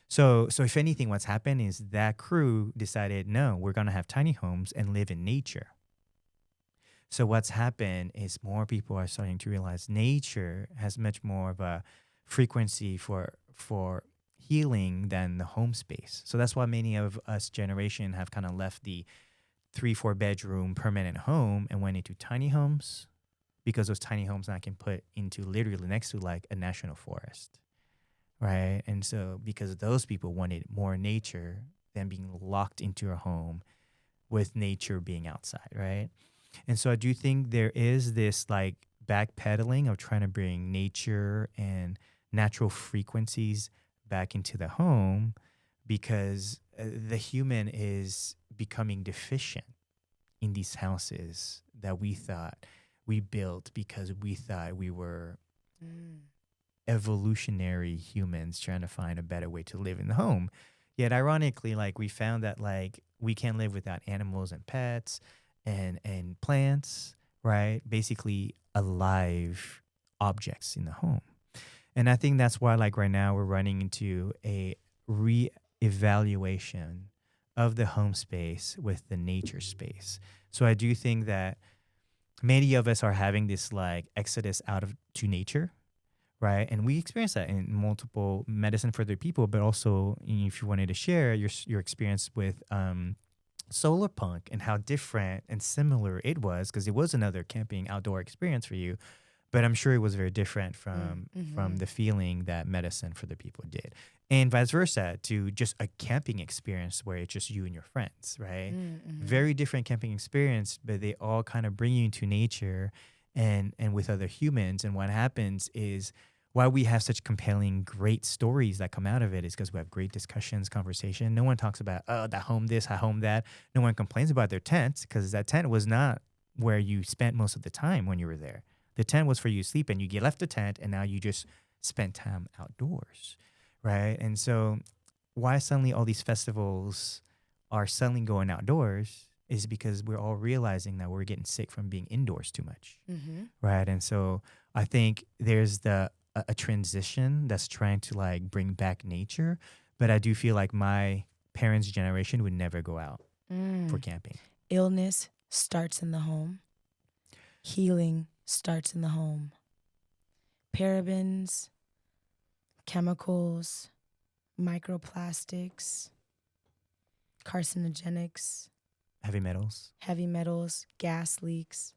So if anything, what's happened is that crew decided, no, we're going to have tiny homes and live in nature. So what's happened is more people are starting to realize nature has much more of a frequency for healing than the home space. So that's why many of us generation have kind of left the 3, 4 bedroom permanent home and went into tiny homes, because those tiny homes now can put into literally next to like a national forest, right? And so because those people wanted more nature than being locked into a home with nature being outside, right? And so I do think there is this like backpedaling of trying to bring nature and natural frequencies back into the home, because the human is becoming deficient in these houses that we thought we built because we thought we were evolutionary humans trying to find a better way to live in the home. Yet ironically, like we found that like we can't live without animals and pets and plants, right? Basically alive objects in the home. And I think that's why like right now we're running into a re-evaluation of the home space with the nature space. So I do think that many of us are having this like exodus out of to nature, right? And we experience that in multiple medicine for other people, but also if you wanted to share your experience with solar punk and how different and similar it was, because it was another camping outdoor experience for you, but I'm sure it was very different from the feeling that medicine for the people did. And vice versa to just a camping experience where it's just you and your friends, right? Very different camping experience, but they all kind of bring you into nature and with other humans. And what happens is why we have such compelling, great stories that come out of it is because we have great discussions, conversation. No one talks about, oh, that home this, I home that. No one complains about their tent, because that tent was not where you spent most of the time when you were there. The tent was for you to sleep in. You left the tent and now you just spent time outdoors, right? And so why suddenly all these festivals are suddenly going outdoors is because we're all realizing that we're getting sick from being indoors too much, right? And so I think there's a transition that's trying to like bring back nature, but I do feel like my parents' generation would never go out for camping. Illness starts in the home. Healing starts in the home. Parabens, chemicals, microplastics, carcinogenics, Heavy metals, gas leaks,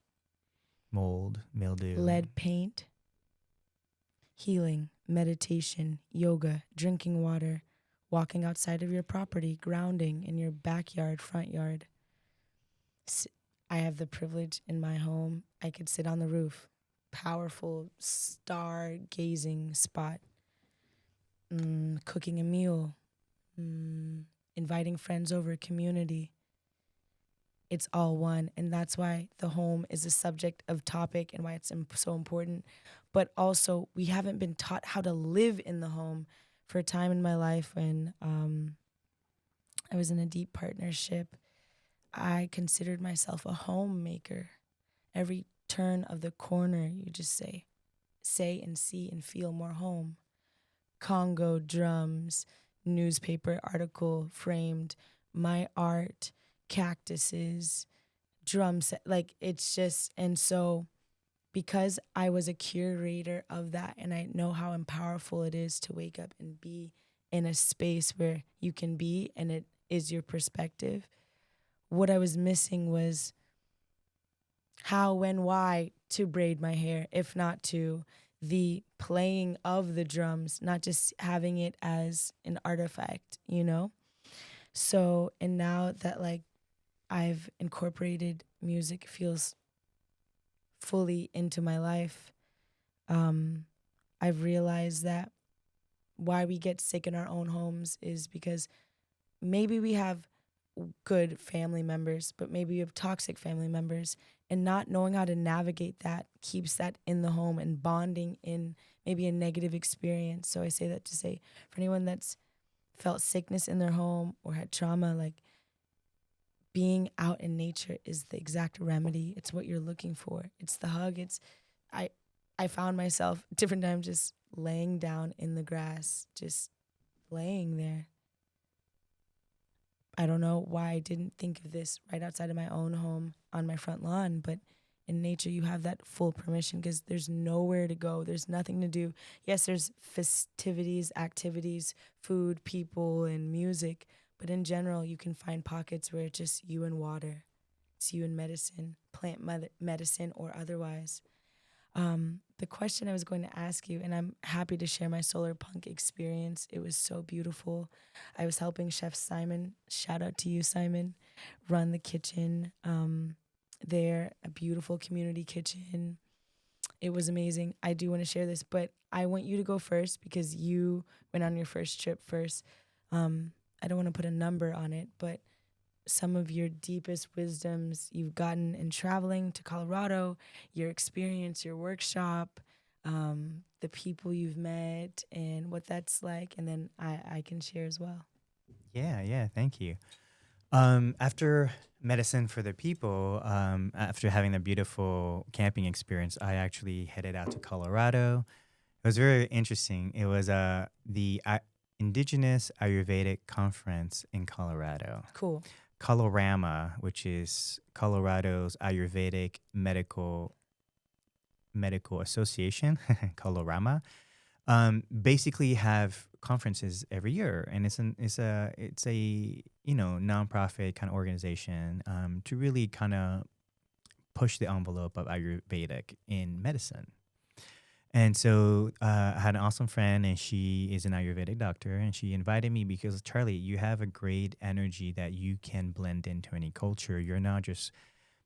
mold, mildew. lead paint. Healing, meditation, yoga, drinking water, walking outside of your property, grounding in your backyard, front yard. I have the privilege in my home. I could sit on the roof. Powerful star-gazing spot. Cooking a meal. Inviting friends over, community. It's all one. And that's why the home is a subject of topic and why it's so important. But also, we haven't been taught how to live in the home. For a time in my life when I was in a deep partnership, I considered myself a homemaker. Every turn of the corner, you just say and see and feel more home. Congo drums, newspaper article framed, my art, cactuses, drum set. Like it's just, and so because I was a curator of that and I know how powerful it is to wake up and be in a space where you can be and it is your perspective, what I was missing was how, when, why to braid my hair, if not to the playing of the drums, not just having it as an artifact, you know? So, and now that like I've incorporated music, feels fully into my life, I've realized that why we get sick in our own homes is because maybe we have good family members, but maybe we have toxic family members, and not knowing how to navigate that keeps that in the home and bonding in maybe a negative experience. So I say that to say for anyone that's felt sickness in their home or had trauma, like being out in nature is the exact remedy. It's what you're looking for. It's the hug. I found myself different times just laying down in the grass, just laying there. I don't know why I didn't think of this right outside of my own home on my front lawn, but in nature, you have that full permission because there's nowhere to go. There's nothing to do. Yes, there's festivities, activities, food, people, and music. But in general, you can find pockets where it's just you and water. It's you and medicine, plant medicine or otherwise. The question I was going to ask you, and I'm happy to share my solar punk experience. It was so beautiful. I was helping Chef Simon, shout out to you, Simon, run the kitchen there, a beautiful community kitchen. It was amazing. I do want to share this, but I want you to go first because you went on your first trip first. I don't want to put a number on it, but some of your deepest wisdoms you've gotten in traveling to Colorado, your experience, your workshop, the people you've met, and what that's like. And then I can share as well. Yeah, thank you. After medicine for the people, after having a beautiful camping experience, I actually headed out to Colorado. It was very interesting. It was the Indigenous Ayurvedic Conference in Colorado. Cool. Colorama, which is Colorado's Ayurvedic Medical Association, Colorama, basically have conferences every year, and it's a nonprofit kind of organization to really kind of push the envelope of Ayurvedic in medicine. And so I had an awesome friend, and she is an Ayurvedic doctor, and she invited me because, Charlie, you have a great energy that you can blend into any culture. You're not just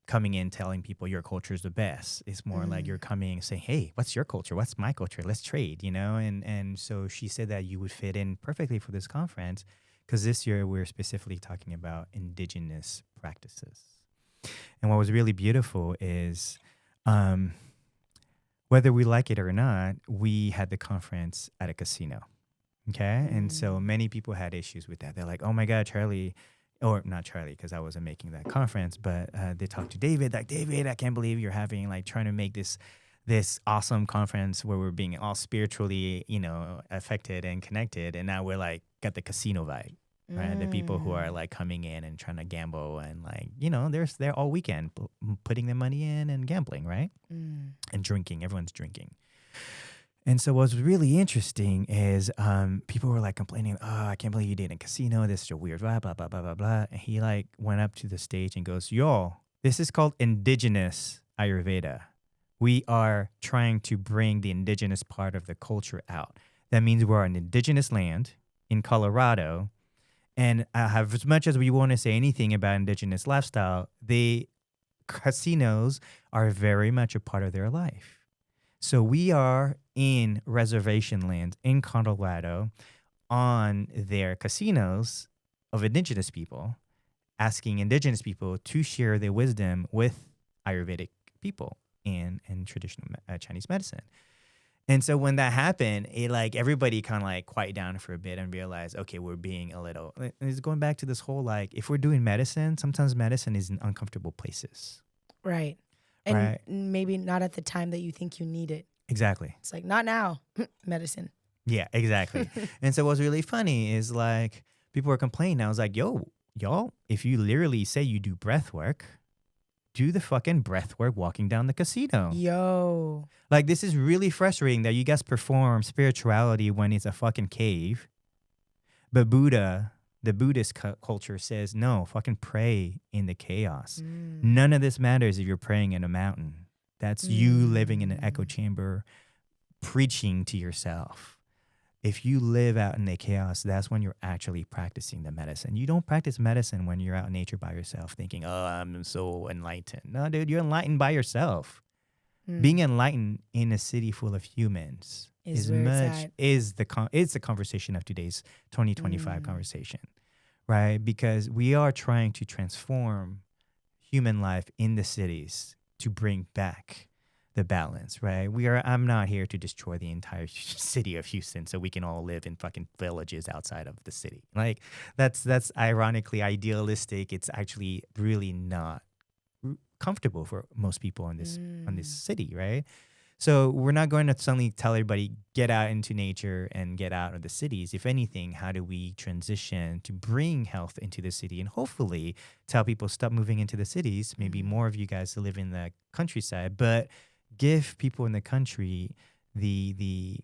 coming in telling people your culture is the best. It's more like you're coming and saying, hey, what's your culture? What's my culture? Let's trade, And so she said that you would fit in perfectly for this conference because this year we're specifically talking about indigenous practices. And what was really beautiful is whether we like it or not, we had the conference at a casino. Okay. And so many people had issues with that. They're like, oh my God, Charlie, or not Charlie, because I wasn't making that conference, but they talked to David, like, David, I can't believe you're having, like, trying to make this awesome conference where we're being all spiritually, affected and connected. And now we're like, got the casino vibe. Right, the people who are like coming in and trying to gamble and like they're all weekend putting their money in and gambling, right, and drinking. Everyone's drinking, and so what's really interesting is people were like complaining, oh, I can't believe you did in a casino. This is a weird vibe, blah blah blah blah blah. And he like went up to the stage and goes, "Yo, this is called indigenous Ayurveda. We are trying to bring the indigenous part of the culture out. That means we're an indigenous land in Colorado." And as much as we want to say anything about indigenous lifestyle, the casinos are very much a part of their life. So we are in reservation land in Colorado on their casinos of indigenous people, asking indigenous people to share their wisdom with Ayurvedic people and traditional Chinese medicine. And so when that happened, it like everybody kind of like quiet down for a bit and realized, okay, we're being a little. It's going back to this whole like, if we're doing medicine, sometimes medicine is in uncomfortable places. Right. And maybe not at the time that you think you need it. Exactly. It's like, not now, medicine. Yeah, exactly. And so what's really funny is like people were complaining. I was like, yo, y'all, if you literally say you do breath work, do the fucking breath work walking down the casino. Yo. Like, this is really frustrating that you guys perform spirituality when it's a fucking cave. But Buddha, the Buddhist culture says, no, fucking pray in the chaos. None of this matters if you're praying in a mountain. That's you living in an echo chamber, preaching to yourself. If you live out in the chaos, that's when you're actually practicing the medicine. You don't practice medicine when you're out in nature by yourself thinking, oh, I'm so enlightened. No, dude, you're enlightened by yourself. Being enlightened in a city full of humans is the conversation of today's 2025 conversation, right? Because we are trying to transform human life in the cities to bring back the balance, right? I'm not here to destroy the entire city of Houston so we can all live in fucking villages outside of the city. Like that's ironically idealistic. It's actually really not comfortable for most people in this city, right? So we're not going to suddenly tell everybody get out into nature and get out of the cities. If anything, how do we transition to bring health into the city and hopefully tell people stop moving into the cities? Maybe more of you guys to live in the countryside, but give people in the country the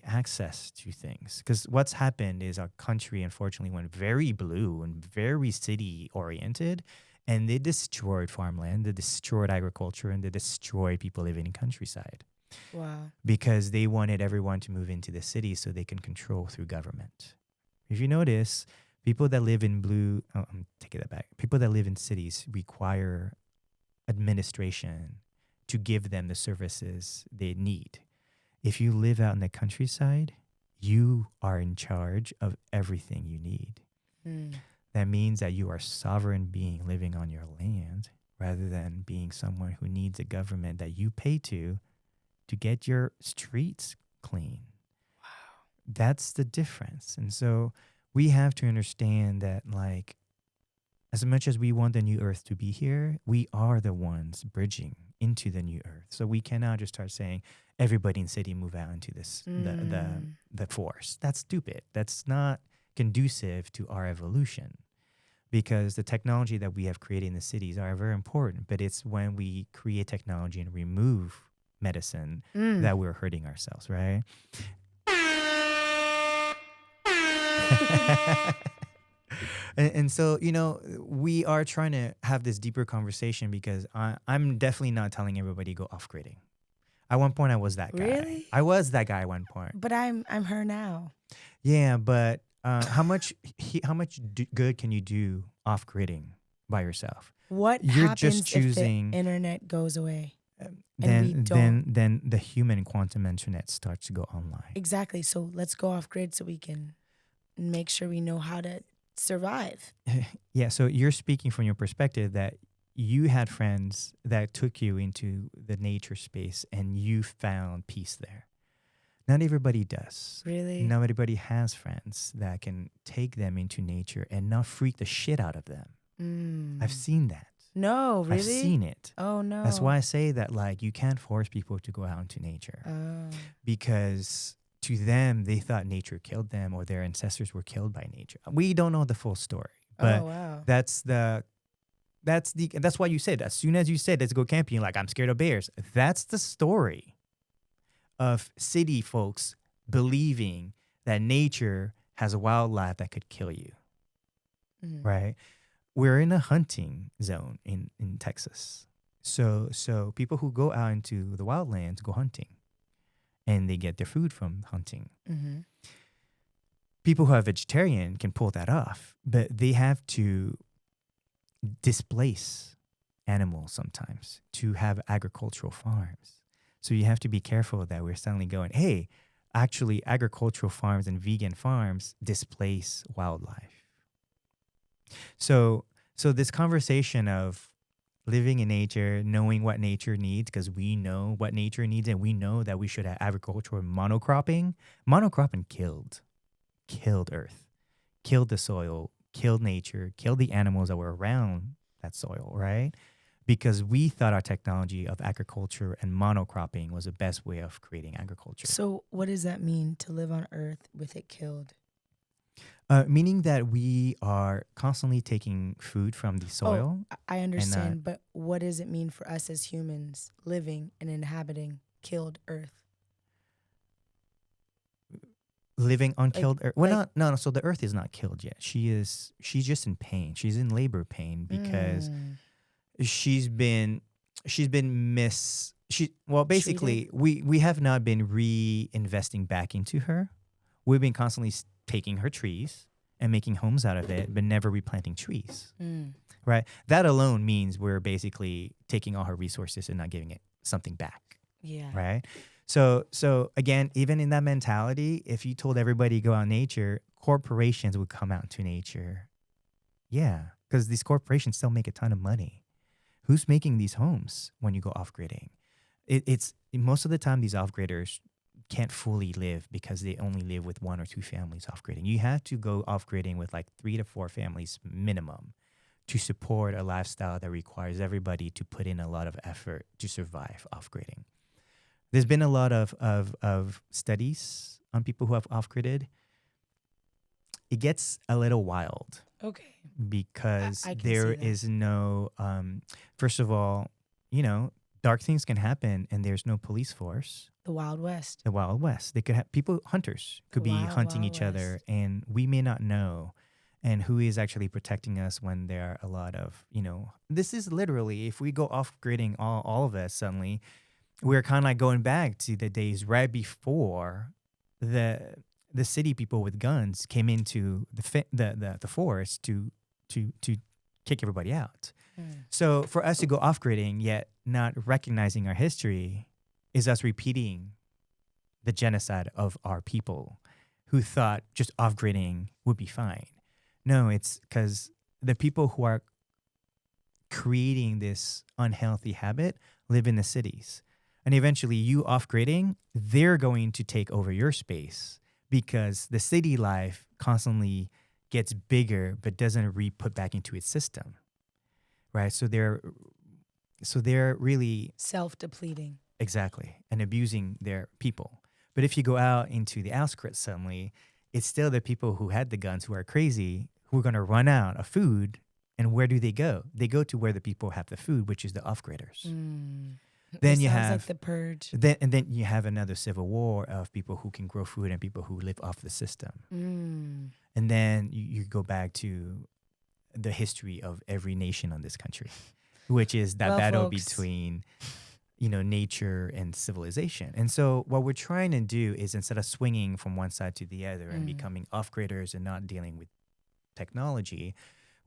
access to things. Because what's happened is our country unfortunately went very blue and very city oriented, and they destroyed farmland, they destroyed agriculture, and they destroyed people living in countryside. Wow. Because they wanted everyone to move into the city so they can control through government. If you notice, people that live in I'm taking that back. People that live in cities require administration to give them the services they need. If you live out in the countryside, you are in charge of everything you need. That means that you are a sovereign being living on your land rather than being someone who needs a government that you pay to get your streets clean. Wow. That's the difference. And so we have to understand that, like, as much as we want the new earth to be here, we are the ones bridging into the new earth. So we cannot just start saying everybody in the city move out into this the forest. That's stupid. That's not conducive to our evolution, because the technology that we have created in the cities are very important, but it's when we create technology and remove medicine that we're hurting ourselves, right? And so, we are trying to have this deeper conversation because I'm definitely not telling everybody go off gridding. At one point, I was that guy. Really? I was that guy at one point. But I'm her now. Yeah, but how much good can you do off gridding by yourself? What You're happens just choosing. if the internet goes away? Then the human quantum internet starts to go online. Exactly. So let's go off grid so we can make sure we know how to survive. Yeah. So you're speaking from your perspective that you had friends that took you into the nature space and you found peace there. Not everybody does. Really? Not everybody has friends that can take them into nature and not freak the shit out of them. I've seen that. No, really? I've seen it. Oh, no. That's why I say that, like, you can't force people to go out into nature. Because to them, they thought nature killed them or their ancestors were killed by nature. We don't know the full story. But wow. that's why you said, as soon as you said, let's go camping, like, I'm scared of bears. That's the story of city folks believing that nature has a wildlife that could kill you, right? We're in a hunting zone in Texas. So people who go out into the wildlands go hunting and they get their food from hunting. People who are vegetarian can pull that off, but they have to displace animals sometimes to have agricultural farms. So you have to be careful that we're suddenly going, hey, actually agricultural farms and vegan farms displace wildlife. So this conversation of living in nature, knowing what nature needs, because we know what nature needs and we know that we should have agricultural monocropping. Monocropping killed Earth, killed the soil, killed nature, killed the animals that were around that soil, right? Because we thought our technology of agriculture and monocropping was the best way of creating agriculture. So what does that mean to live on Earth with it killed? Meaning that we are constantly taking food from the soil. I understand, but what does it mean for us as humans living and inhabiting killed Earth? Living on killed Earth. Well, no. So the Earth is not killed yet. She's just in pain. She's in labor pain because she's been basically we have not been reinvesting back into her. We've been constantly taking her trees and making homes out of it, but never replanting trees. Right? That alone means we're basically taking all her resources and not giving it something back. Yeah. Right? So again, even in that mentality, if you told everybody to go out in nature, corporations would come out into nature. Yeah, because these corporations still make a ton of money. Who's making these homes when you go off-gridding? It's most of the time these off-gridders can't fully live because they only live with 1 or 2 families off-gridding. You have to go off-gridding with like 3 to 4 families minimum to support a lifestyle that requires everybody to put in a lot of effort to survive off-gridding. There's been a lot of studies on people who have off-gridded. It gets a little wild Okay. because I can see there that. is no, first of all, dark things can happen and there's no police force. The Wild West. The Wild West. They could have people, hunters could The be Wild, hunting Wild each other, West. and we may not know. And who is actually protecting us when there are a lot of, this is literally, if we go off gridding all of us suddenly, we're kind of like going back to the days right before the city people with guns came into the forest to kick everybody out. So for us to go off gridding yet not recognizing our history is us repeating the genocide of our people who thought just off gridding would be fine. No, it's because the people who are creating this unhealthy habit live in the cities. And eventually you off gridding, they're going to take over your space because the city life constantly gets bigger but doesn't put back into its system. Right? So they're really Self-depleting. exactly and abusing their people. But if you go out into the outskirts suddenly, it's still the people who had the guns who are crazy who are going to run out of food. And where do they go? They go to where the people have the food, which is the off-gridders. Then you sounds have like the purge. then you have another civil war of people who can grow food and people who live off the system. And then you go back to the history of every nation on this country, which is that battle between nature and civilization. And so what we're trying to do is instead of swinging from one side to the other and becoming off-gridders and not dealing with technology,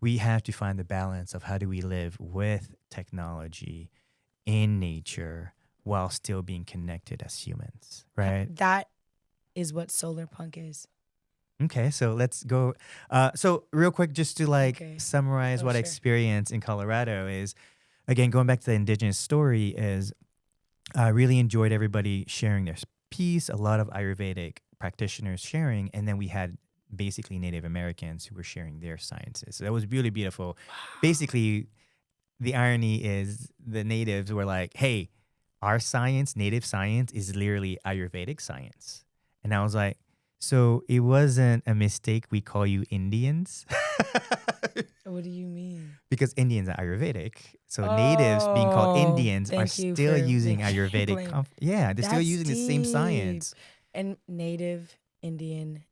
we have to find the balance of how do we live with technology in nature while still being connected as humans, right? That is what solar punk is. Okay, so let's go. So real quick, just to summarize what I experienced in Colorado is, again, going back to the indigenous story is I really enjoyed everybody sharing their piece, a lot of Ayurvedic practitioners sharing, and then we had basically Native Americans who were sharing their sciences. So that was really beautiful. Wow. Basically, the irony is the natives were like, hey, our science, native science, is literally Ayurvedic science. And I was like, so it wasn't a mistake we call you Indians? What do you mean? Because Indians are Ayurvedic. So natives being called Indians are still using Ayurvedic. They're still using the same science. And native Indian.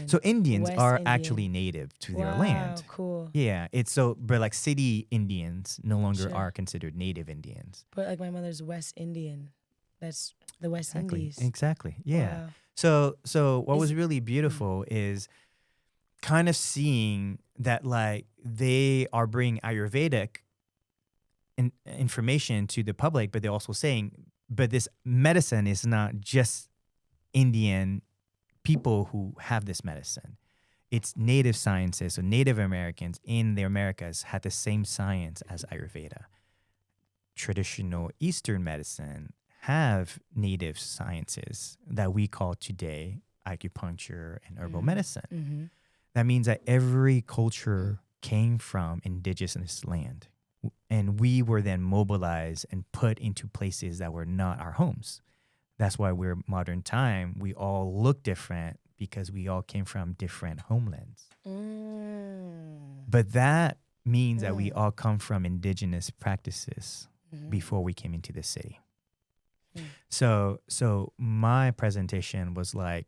So Indians West are Indian. Actually native to their land. Cool. Yeah, it's so, but like city Indians no longer are considered native Indians. But like my mother's West Indian. That's the West Indies. Exactly. Yeah. Wow. So what was really beautiful is kind of seeing that like they are bringing Ayurvedic information to the public, but they're also saying, but this medicine is not just Indian people who have this medicine. It's native sciences. So Native Americans in the Americas had the same science as Ayurveda. Traditional Eastern medicine have native sciences that we call today acupuncture and herbal medicine. That means that every culture came from indigenous land. And we were then mobilized and put into places that were not our homes. That's why we're modern time. We all look different because we all came from different homelands. But that means that we all come from indigenous practices before we came into the city. So my presentation was like,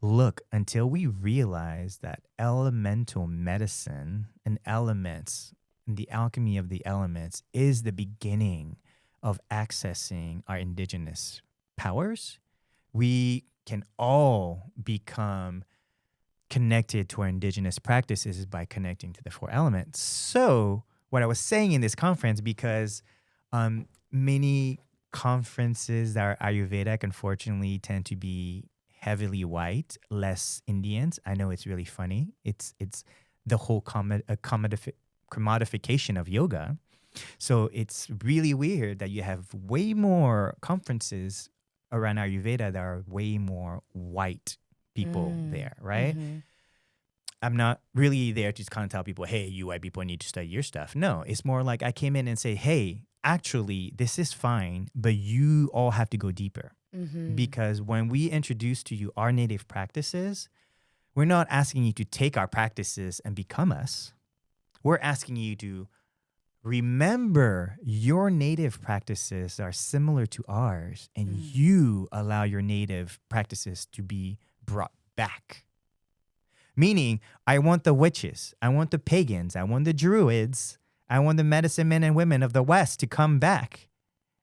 look, until we realize that elemental medicine and elements and the alchemy of the elements is the beginning of accessing our indigenous powers, we can all become connected to our indigenous practices by connecting to the four elements. So what I was saying in this conference, because many conferences that are Ayurvedic, unfortunately, tend to be heavily white, less Indians. I know it's really funny. It's the whole commodification of yoga. So it's really weird that you have way more conferences around Ayurveda that are way more white people there, right? I'm not really there to just kind of tell people, hey, you white people need to study your stuff. No, it's more like I came in and say, hey, actually, this is fine, but you all have to go deeper. Because when we introduce to you our native practices, we're not asking you to take our practices and become us. We're asking you to remember your native practices are similar to ours, and you allow your native practices to be brought back. Meaning, I want the witches, I want the pagans, I want the druids, I want the medicine men and women of the West to come back.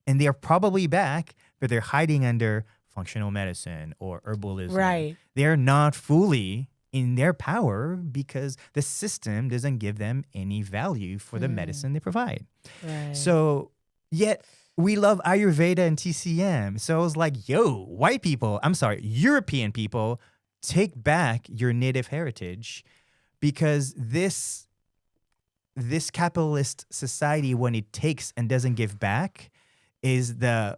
And they're probably back, but they're hiding under functional medicine or herbalism. Right. They're not fully in their power because the system doesn't give them any value for the medicine they provide. Right. So yet we love Ayurveda and TCM. So I was like, yo, European people, take back your native heritage, because this capitalist society, when it takes and doesn't give back, is the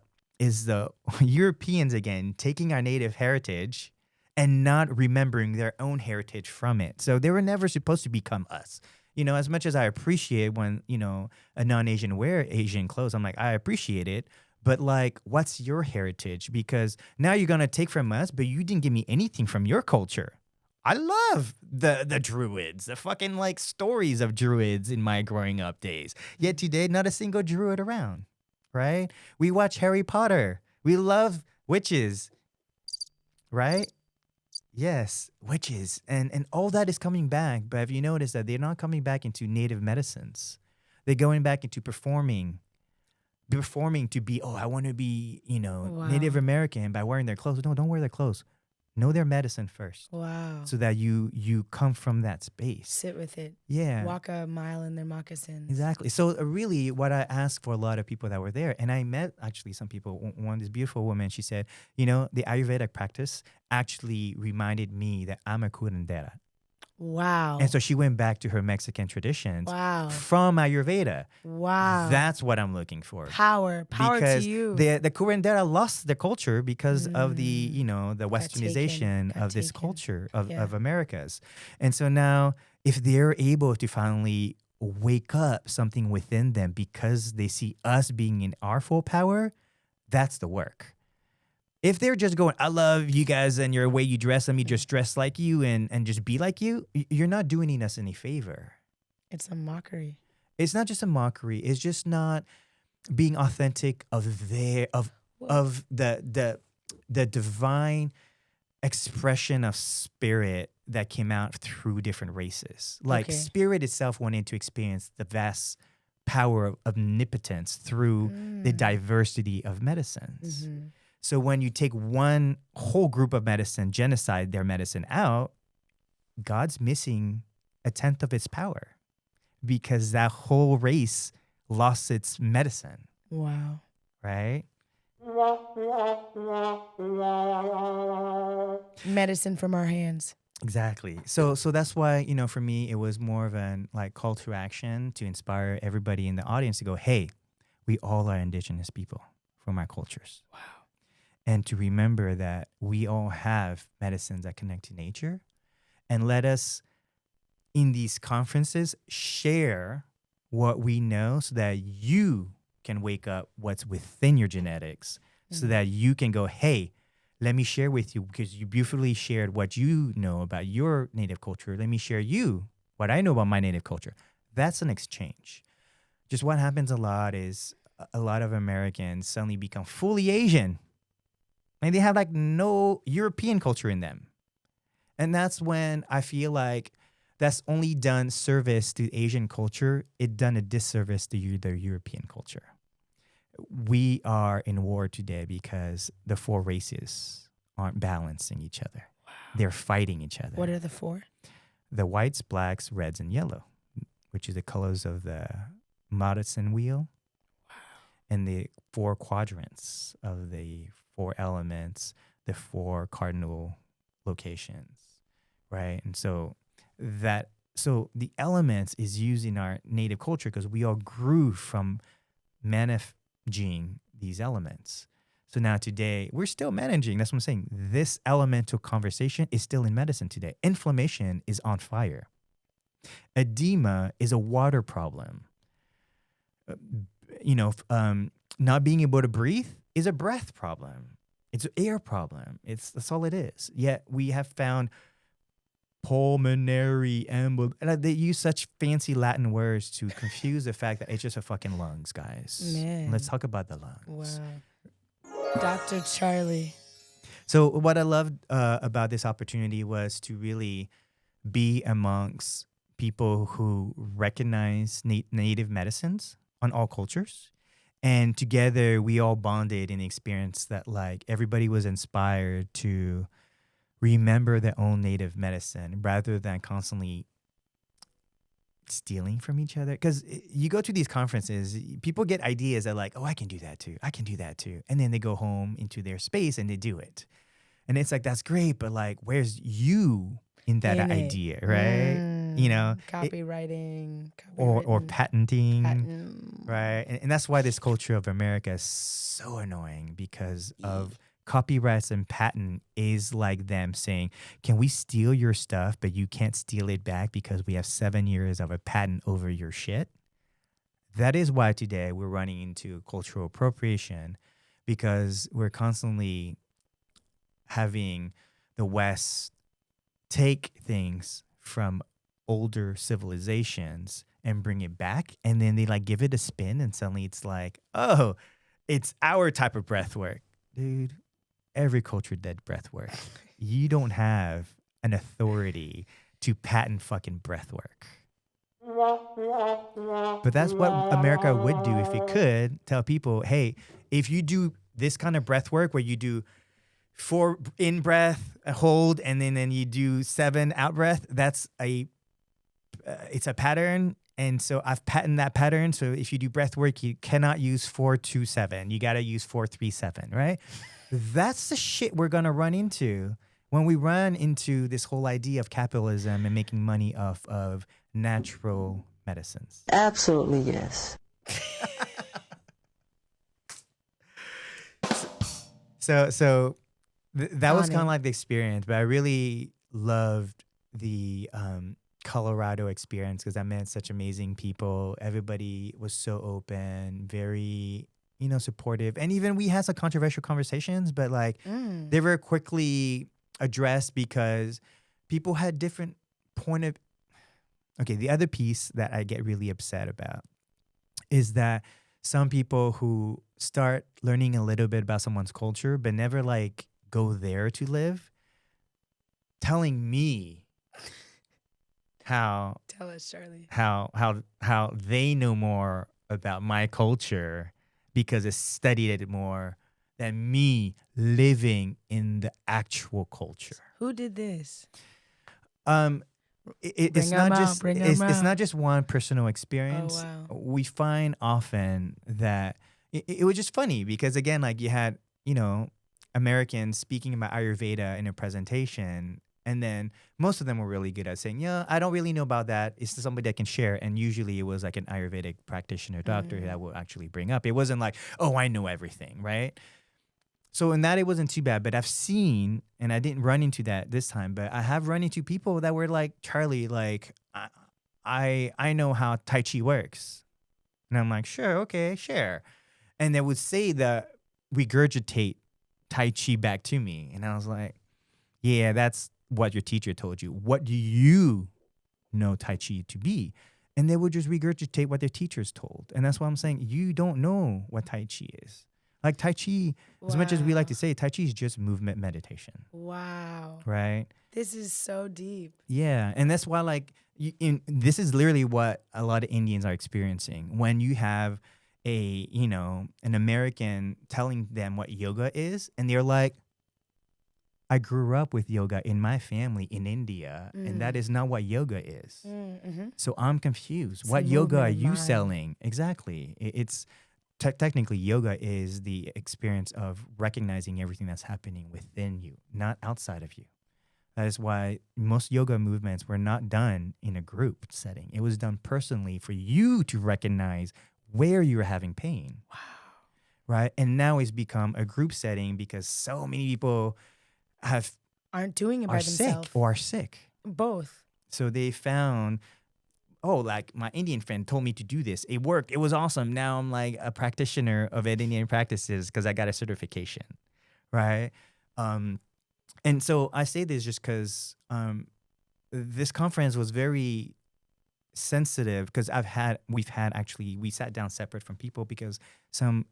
Europeans again taking our native heritage and not remembering their own heritage from it. So they were never supposed to become us. As much as I appreciate when, a non-Asian wear Asian clothes, I'm like, I appreciate it. But like, what's your heritage? Because now you're going to take from us, but you didn't give me anything from your culture. I love the druids, the fucking like stories of druids in my growing up days. Yet today, not a single druid around, right? We watch Harry Potter. We love witches, right? Yes, witches. And all that is coming back. But have you noticed that they're not coming back into native medicines? They're going back into performing to be, I want to be, Native American by wearing their clothes. No, don't wear their clothes. Know their medicine first. Wow. So that you come from that space. Sit with it. Yeah. Walk a mile in their moccasins. Exactly. So really what I asked for a lot of people that were there, and I met actually some people, this beautiful woman, she said, the Ayurvedic practice actually reminded me that I'm a curandera. Wow. And so she went back to her Mexican traditions from Ayurveda. Wow. That's what I'm looking for. Power because to you. The curandera lost their culture because of the, the westernization of this culture of Americas. And so now if they're able to finally wake up something within them because they see us being in our full power, that's the work. If they're just going, I love you guys and your way you dress, let me just dress like you and just be like you, you're not doing us any favor. It's a mockery. It's not just a mockery. It's just not being authentic of the divine expression of spirit that came out through different races. Like spirit itself wanted to experience the vast power of omnipotence through the diversity of medicines. Mm-hmm. So when you take one whole group of medicine, genocide their medicine out, God's missing 1/10 of its power because that whole race lost its medicine. Wow. Right? Medicine from our hands. Exactly. So that's why, for me, it was more of an call to action to inspire everybody in the audience to go, hey, we all are indigenous people from our cultures. Wow. And to remember that we all have medicines that connect to nature. And let us, in these conferences, share what we know so that you can wake up what's within your genetics, so that you can go, hey, let me share with you, because you beautifully shared what you know about your native culture. Let me share you what I know about my native culture. That's an exchange. Just what happens a lot is a lot of Americans suddenly become fully Asian. And they have no European culture in them. And that's when I feel like that's only done service to Asian culture. It done a disservice to the European culture. We are in war today because the 4 races aren't balancing each other. Wow. They're fighting each other. What are the 4? The whites, blacks, reds, and yellow, which is the colors of the Madison wheel. Wow. And the 4 quadrants of the 4 elements, the 4 cardinal locations, right? And so the elements is used in our native culture because we all grew from managing these elements. So now today, we're still managing. That's what I'm saying. This elemental conversation is still in medicine today. Inflammation is on fire. Edema is a water problem. Not being able to breathe is a breath problem. It's an air problem. That's all it is. Yet we have found pulmonary embolism. And they use such fancy Latin words to confuse the fact that it's just a fucking lungs, guys. Man. Let's talk about the lungs. Wow. Dr. Charlie. So what I loved about this opportunity was to really be amongst people who recognize native medicines on all cultures. And together we all bonded in the experience that like everybody was inspired to remember their own native medicine rather than constantly stealing from each other. Because you go to these conferences, people get ideas that like, oh, I can do that too. I can do that too. And then they go home into their space and they do it. And it's like, that's great. But like, where's you in that idea, right? You know, copywriting, or patenting, right? And that's why this culture of America is so annoying because of copyrights and patent is like them saying, can we steal your stuff, but you can't steal it back because we have 7 years of a patent over your shit? That is why today we're running into cultural appropriation because we're constantly having the West take things from older civilizations and bring it back. And then they like give it a spin and suddenly it's like, oh, it's our type of breath work. Dude, every culture did breath work. You don't have an authority to patent fucking breath work. But that's what America would do if it could tell people, hey, if you do this kind of breath work where you do 4 in breath, hold, and then you do 7 out breath, that's it's a pattern. And so I've patented that pattern. So if you do breath work, you cannot use 4-2-7. You got to use 4-3-7, right? That's the shit we're going to run into when we run into this whole idea of capitalism and making money off of natural medicines. Absolutely, yes. So that was kind of like the experience, but I really loved the Colorado experience because I met such amazing people. Everybody was so open, very, supportive. And even we had some controversial conversations, but like they were quickly addressed because people had different point of... Okay, the other piece that I get really upset about is that some people who start learning a little bit about someone's culture, but never like go there to live, telling me how... Tell us, Charlie. How they know more about my culture because they studied it more than me living in the actual culture. Who did this? It's not just one personal experience. Oh, wow. We find often that it was just funny because again, like you had, Americans speaking about Ayurveda in a presentation, and then most of them were really good at saying, yeah, I don't really know about that. It's somebody that can share. And usually it was like an Ayurvedic practitioner, doctor that will actually bring up. It wasn't like, oh, I know everything, right? So in that, it wasn't too bad. But I've seen, and I didn't run into that this time, but I have run into people that were like, Charlie, like, I know how Tai Chi works. And I'm like, sure, okay, share. And they would say that, regurgitate Tai Chi back to me. And I was like, yeah, that's what your teacher told you. What do you know Tai Chi to be? And they would just regurgitate what their teachers told. And that's why I'm saying you don't know what Tai Chi is. Like Tai Chi, as much as we like to say, Tai Chi is just movement meditation. Wow. Right? This is so deep. Yeah. And that's why like, this is literally what a lot of Indians are experiencing. When you have an American telling them what yoga is, and they're like, I grew up with yoga in my family in India, and that is not what yoga is. Mm-hmm. So I'm confused. It's What yoga are you mind. selling? Exactly. It's technically yoga is the experience of recognizing everything that's happening within you, not outside of you. That is why most yoga movements were not done in a group setting. It was done personally for you to recognize where you're having pain. Wow. Right? And now it's become a group setting because so many people aren't doing it by themselves. Are sick. Both. So they found, like my Indian friend told me to do this. It worked. It was awesome. Now I'm like a practitioner of Indian practices because I got a certification, right? Um, and so I say this just because this conference was very sensitive because we sat down separate from people because some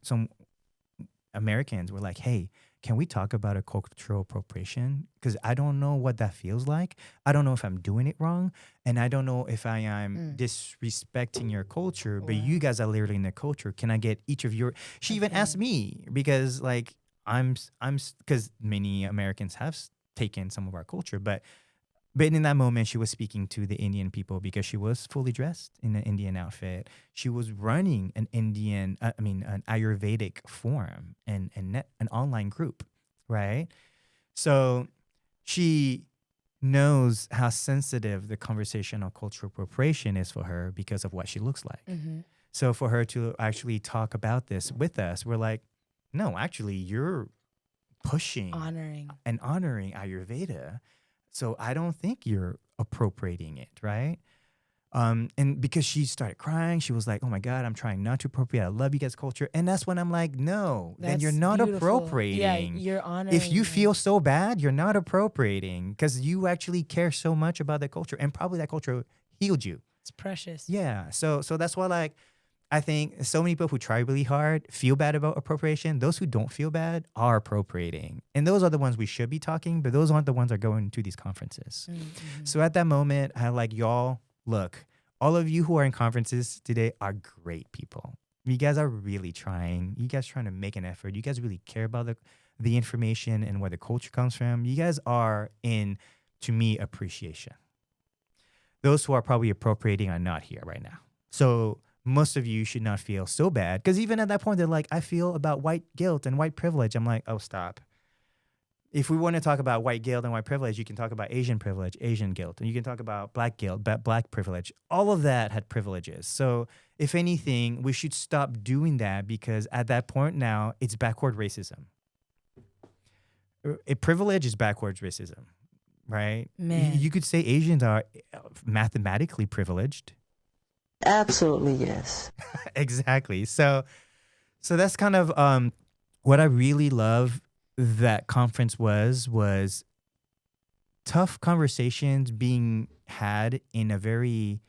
Americans were like, "Hey, can we talk about a cultural appropriation? Because I don't know what that feels like. I don't know if I'm doing it wrong, and I don't know if I am disrespecting your culture. But you Wow. guys are literally in the culture. Can I get each of your?" She even asked Opinion. me because like because many Americans have taken some of our culture, but in that moment, she was speaking to the Indian people because she was fully dressed in an Indian outfit. She was running an Ayurvedic forum and an online group, right? So she knows how sensitive the conversation on cultural appropriation is for her because of what she looks like. Mm-hmm. So for her to actually talk about this with us, we're like, no, actually, you're pushing Honoring. and honoring Ayurveda. So I don't think you're appropriating it, right? And because she started crying, she was like, "Oh my God, I'm trying not to appropriate. I love you guys' culture." And that's when I'm like, "No, then you're That's not beautiful. Yeah, appropriating. you're If you honoring feel it. so bad, you're not appropriating because you actually care so much about the culture, and probably that culture healed you." It's precious. Yeah. So that's why like I think so many people who try really hard feel bad about appropriation. Those who don't feel bad are appropriating. And those are the ones we should be talking, but those aren't the ones that are going to these conferences. Mm-hmm. So at that moment, I like, y'all, look, all of you who are in conferences today are great people. You guys are really trying. You guys trying to make an effort. You guys really care about the information and where the culture comes from. You guys are in, to me, appreciation. Those who are probably appropriating are not here right now. So most of you should not feel so bad. Because even at that point, they're like, I feel about white guilt and white privilege. I'm like, oh, stop. If we want to talk about white guilt and white privilege, you can talk about Asian privilege, Asian guilt, and you can talk about black guilt, black privilege. All of that had privileges. So if anything, we should stop doing that because at that point now, it's backward racism. Privilege is backwards racism, right? Man. You could say Asians are mathematically privileged. Absolutely, yes. Exactly. So that's kind of what I really love that conference was tough conversations being had in a very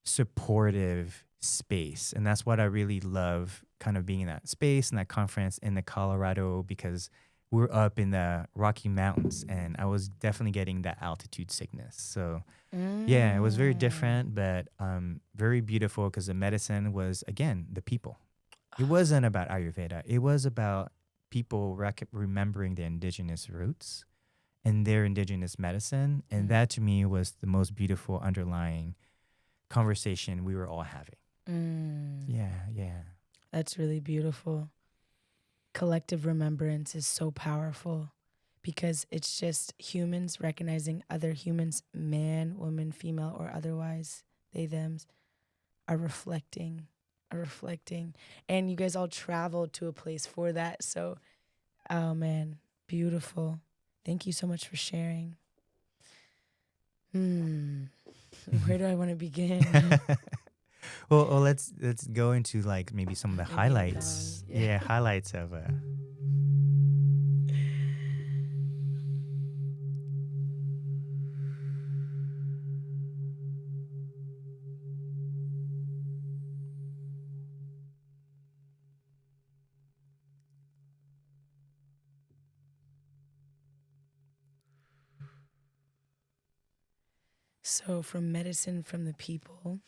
supportive space. And that's what I really love kind of being in that space and that conference in the Colorado because we're up in the Rocky Mountains and I was definitely getting that altitude sickness. So yeah, it was very different, but very beautiful because the medicine was, again, the people. It wasn't about Ayurveda. It was about people remembering their indigenous roots and their indigenous medicine. And that to me was the most beautiful underlying conversation we were all having. Yeah. That's really beautiful. Collective remembrance is so powerful because it's just humans recognizing other humans, man, woman, female, or otherwise, they, thems, are reflecting. And you guys all traveled to a place for that. So, oh man, beautiful. Thank you so much for sharing. Where do I want to begin? well, let's go into like maybe some of the Maybe highlights. a song, yeah. Highlights of So, from Medicine from the People,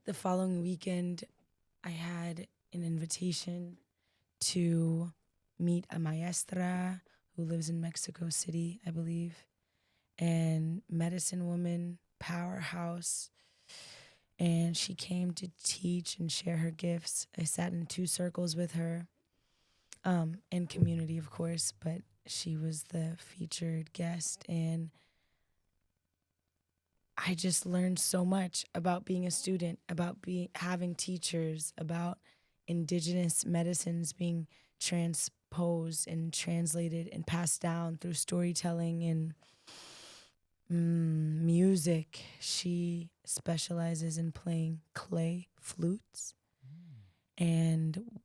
the following weekend, I had an invitation to meet a maestra who lives in Mexico City, I believe, and medicine woman, powerhouse. And she came to teach and share her gifts. I sat in 2 circles with her, in community, of course, but she was the featured guest. And I just learned so much about being a student, about having teachers, about indigenous medicines being transposed and translated and passed down through storytelling and music. She specializes in playing clay flutes, and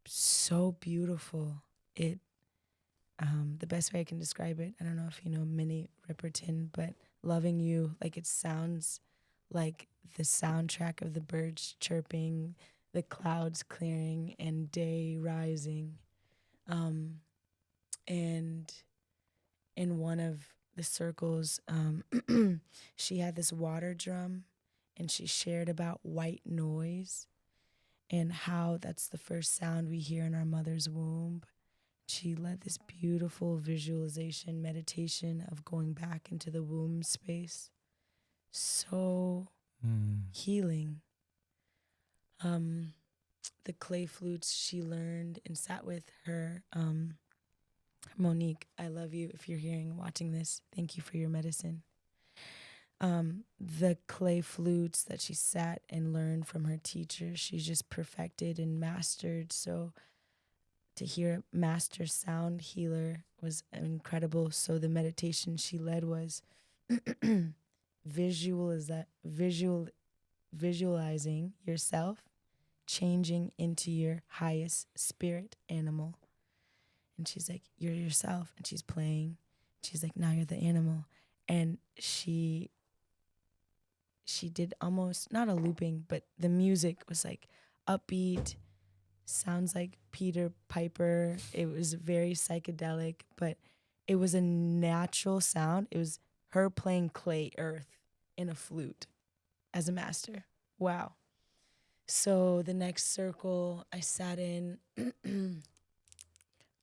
so beautiful. It the best way I can describe it, I don't know if you know Minnie Riperton, but Loving You, like it sounds like the soundtrack of the birds chirping, the clouds clearing, and day rising. Um, and in one of the circles, she had this water drum and she shared about white noise and how that's the first sound we hear in our mother's womb. She led this beautiful visualization meditation of going back into the womb space. So healing. The clay flutes she learned and sat with her. Monique, I love you. If you're hearing and watching this, thank you for your medicine. The clay flutes that she sat and learned from her teacher, she just perfected and mastered. So to hear a master sound healer was incredible. So the meditation she led was visualizing yourself changing into your highest spirit animal. And she's like, you're yourself. And she's playing. She's like, now you're the animal. And she did almost, not a looping, but the music was like upbeat, sounds like Peter Piper. It was very psychedelic, but it was a natural sound. It was her playing clay earth in a flute as a master. Wow. So the next circle I sat in,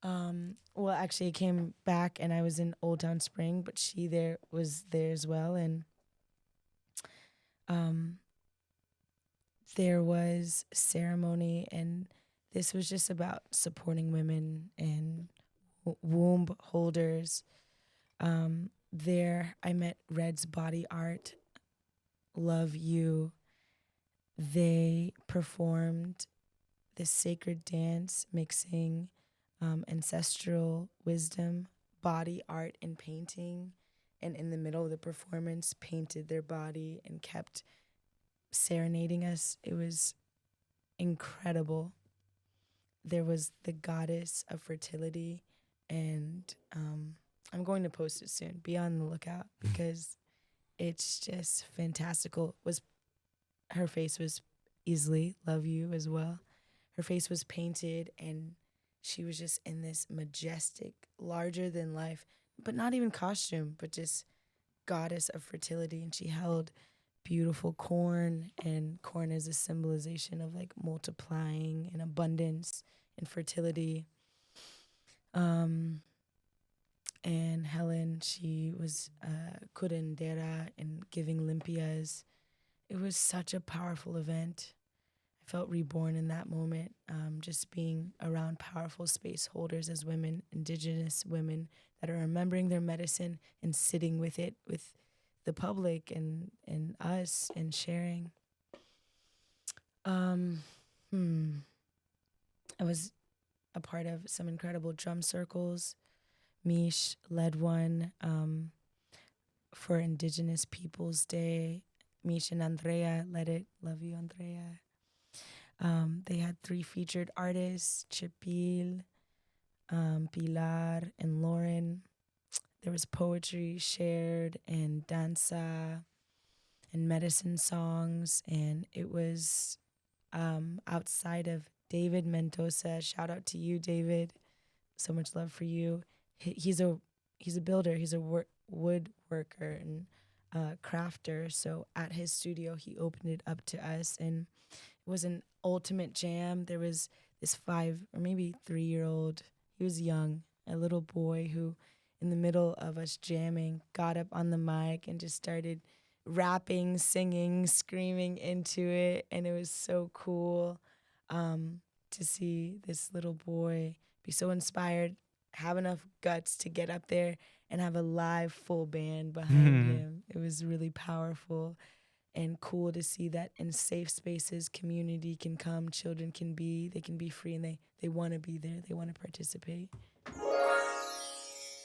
well, actually, I came back and I was in Old Town Spring, but she was there as well. And there was ceremony, and this was just about supporting women and womb holders. There, I met Red's Body Art, Love You. They performed this sacred dance mixing ancestral wisdom, body art, and painting. And in the middle of the performance, painted their body and kept serenading us. It was incredible. There was the goddess of fertility, and I'm going to post it soon. Be on the lookout because it's just fantastical. Her face was easily Love You as well. Her face was painted, and she was just in this majestic, larger than life, but not even costume, but just goddess of fertility. And she held beautiful corn, and corn is a symbolization of like multiplying and abundance and fertility. And Helen, she was curandera and giving limpias. It was such a powerful event. I felt reborn in that moment, just being around powerful space holders as women, indigenous women that are remembering their medicine and sitting with it, with the public and us and sharing. I was a part of some incredible drum circles. Mish led one for Indigenous Peoples Day. Mish and Andrea led it. Love you, Andrea. They had 3 featured artists, Chipil, Pilar, and Lauren. There was poetry shared and danza and medicine songs. And it was outside of David Mendoza. Shout out to you, David. So much love for you. He's a builder. He's a woodworker and crafter. So at his studio, he opened it up to us, and it was an ultimate jam. There was this 5 or maybe 3-year-old. He was young, a little boy who, in the middle of us jamming, got up on the mic and just started rapping, singing, screaming into it. And it was so cool to see this little boy be so inspired, have enough guts to get up there and have a live full band behind him. It was really powerful and cool to see that in safe spaces, community can come, children can be, they can be free, and they want to be there, they want to participate.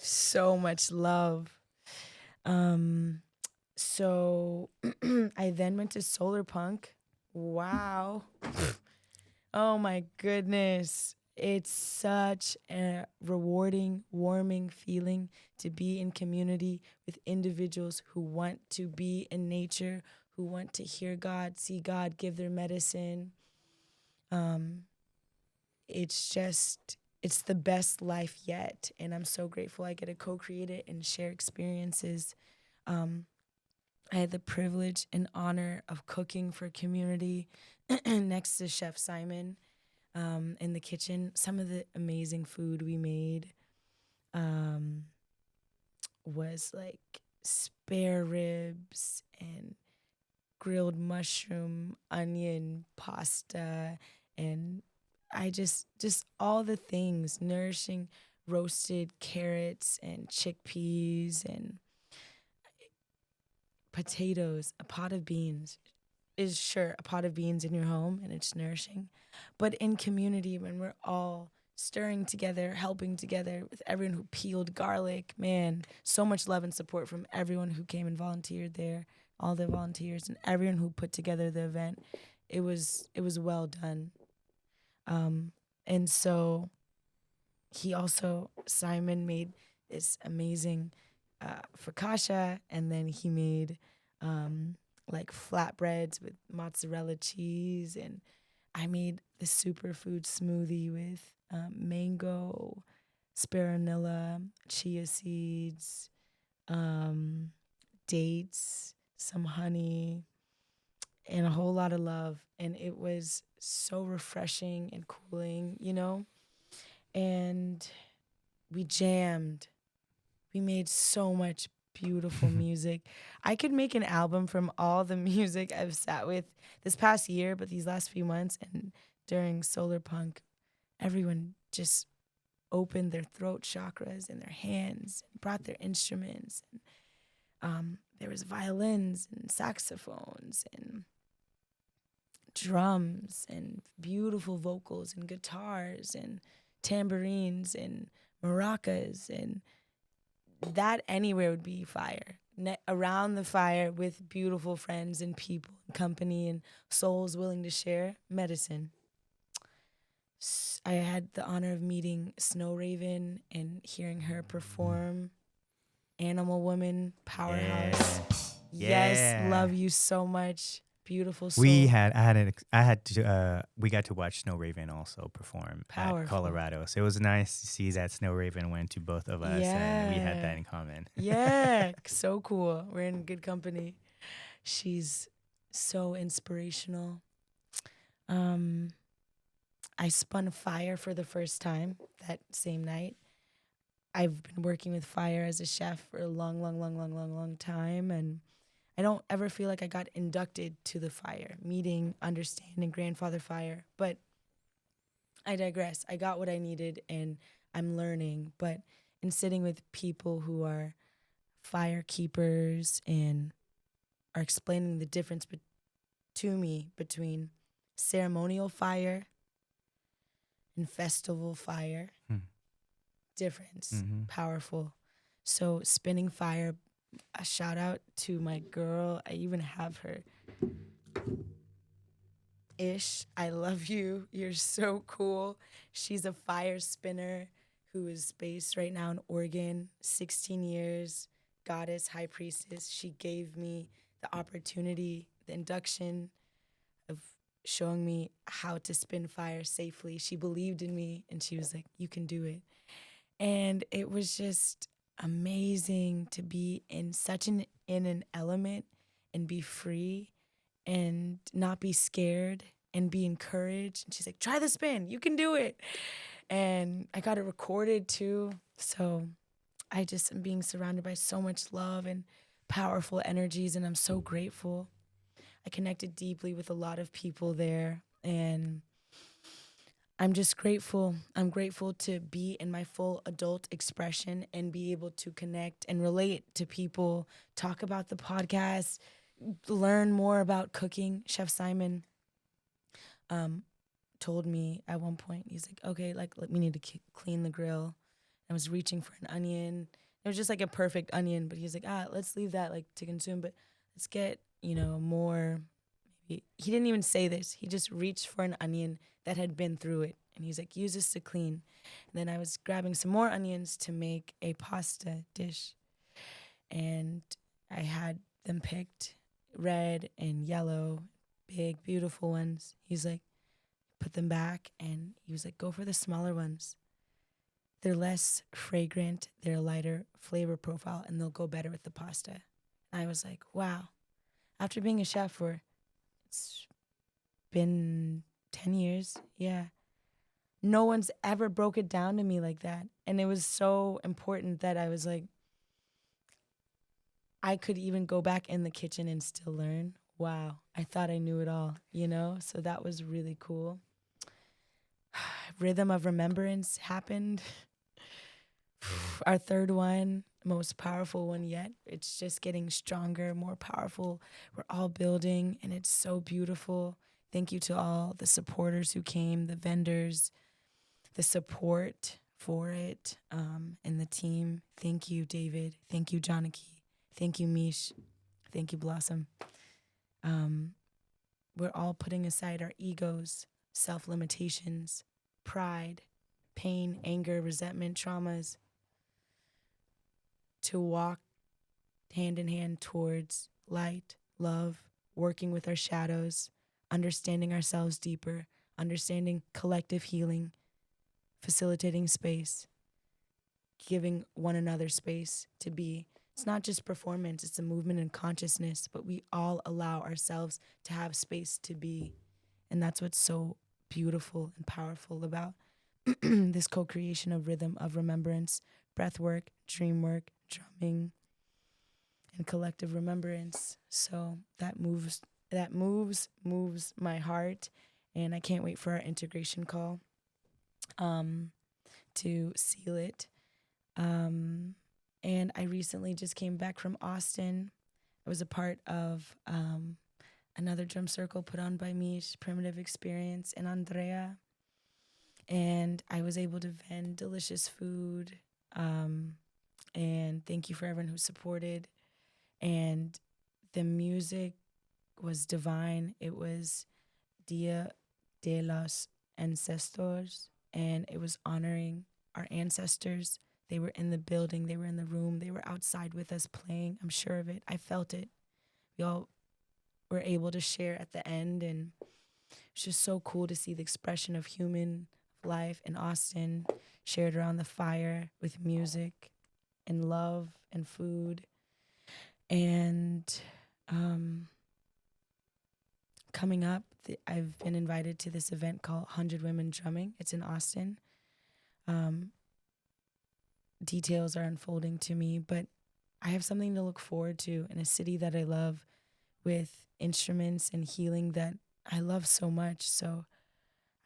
So much love. So I then went to solar punk. Wow. Oh my goodness. it's such a rewarding, warming feeling to be in community with individuals who want to be in nature, who want to hear God, see God, give their medicine. It's the best life yet. And I'm so grateful I get to co-create it and share experiences. I had the privilege and honor of cooking for community next to Chef Simon in the kitchen. Some of the amazing food we made was like spare ribs and grilled mushroom, onion, pasta, and I just all the things, nourishing roasted carrots and chickpeas and potatoes, a pot of beans is sure a pot of beans in your home and it's nourishing. But in community, when we're all stirring together, helping together with everyone who peeled garlic, man, so much love and support from everyone who came and volunteered there, all the volunteers and everyone who put together the event. It was well done. And so Simon made this amazing focaccia, and then he made like flatbreads with mozzarella cheese, and I made the superfood smoothie with mango, spironilla, chia seeds, dates, some honey, and a whole lot of love. And it was so refreshing and cooling, And we jammed. We made so much beautiful music. I could make an album from all the music I've sat with this past year, but these last few months and during Solar Punk, everyone just opened their throat chakras and their hands and brought their instruments. And, there was violins and saxophones and drums and beautiful vocals and guitars and tambourines and maracas, and that anywhere would be fire. Around the fire with beautiful friends and people and company and souls willing to share medicine. I had the honor of meeting Snow Raven and hearing her perform Animal Woman, powerhouse. Yes, love you so much. Beautiful soul. We got to watch Snow Raven also perform at Colorado. So it was nice to see that Snow Raven went to both of us and we had that in common. Yeah, so cool. We're in good company. She's so inspirational. I spun fire for the first time that same night. I've been working with fire as a chef for a long time, and I don't ever feel like I got inducted to the fire, meeting, understanding grandfather fire, but I digress. I got what I needed and I'm learning, but in sitting with people who are fire keepers and are explaining the difference to me between ceremonial fire and festival fire, difference, powerful. So spinning fire, a shout out to my girl. I even have her. Ish, I love you. You're so cool. She's a fire spinner who is based right now in Oregon, 16 years, goddess, high priestess. She gave me the opportunity, the induction of showing me how to spin fire safely. She believed in me and she was like, you can do it. And it was just amazing to be in an element and be free and not be scared and be encouraged. And she's like, try the spin, you can do it. And I got it recorded too. So I just am being surrounded by so much love and powerful energies, and I'm so grateful. I connected deeply with a lot of people there, and I'm just grateful. I'm grateful to be in my full adult expression and be able to connect and relate to people, talk about the podcast, learn more about cooking. Chef Simon told me at one point, he's like, okay, we need to clean the grill. I was reaching for an onion. It was just like a perfect onion, but he's like, let's leave that to consume, but let's get, more. He didn't even say this. He just reached for an onion that had been through it. And he's like, use this to clean. And then I was grabbing some more onions to make a pasta dish. And I had them picked, red and yellow, big, beautiful ones. He's like, put them back. And he was like, go for the smaller ones. They're less fragrant, they're a lighter flavor profile, and they'll go better with the pasta. And I was like, wow. After being a chef for, it's been 10 years, yeah. No one's ever broke it down to me like that. And it was so important that I was like, I could even go back in the kitchen and still learn. Wow, I thought I knew it all, you know? So that was really cool. Rhythm of Remembrance happened. Our third one, most powerful one yet. It's just getting stronger, more powerful. We're all building, and it's so beautiful. Thank you to all the supporters who came, the vendors, the support for it, and the team. Thank you, David. Thank you, Janaki. Thank you, Mish. Thank you, Blossom. We're all putting aside our egos, self-limitations, pride, pain, anger, resentment, traumas, to walk hand in hand towards light, love, working with our shadows, understanding ourselves deeper, understanding collective healing, facilitating space, giving one another space to be. It's not just performance, it's a movement in consciousness, but we all allow ourselves to have space to be. And that's what's so beautiful and powerful about this co-creation of Rhythm of Remembrance, breath work, dream work, drumming, and collective remembrance. So that moves my heart, and I can't wait for our integration call to seal it. And I recently just came back from Austin. I was a part of another drum circle put on by Mish, Primitive Experience, and Andrea. And I was able to vend delicious food. And thank you for everyone who supported. And the music was divine. It was Dia de los Ancestors, and it was honoring our ancestors. They were in the building, they were in the room, they were outside with us playing. I'm sure of it. I felt it. We all were able to share at the end, and it's just so cool to see the expression of human life in Austin shared around the fire with music and love and food. And coming up, I've been invited to this event called 100 Women Drumming. It's in Austin. Details are unfolding to me, but I have something to look forward to in a city that I love, with instruments and healing that I love so much. So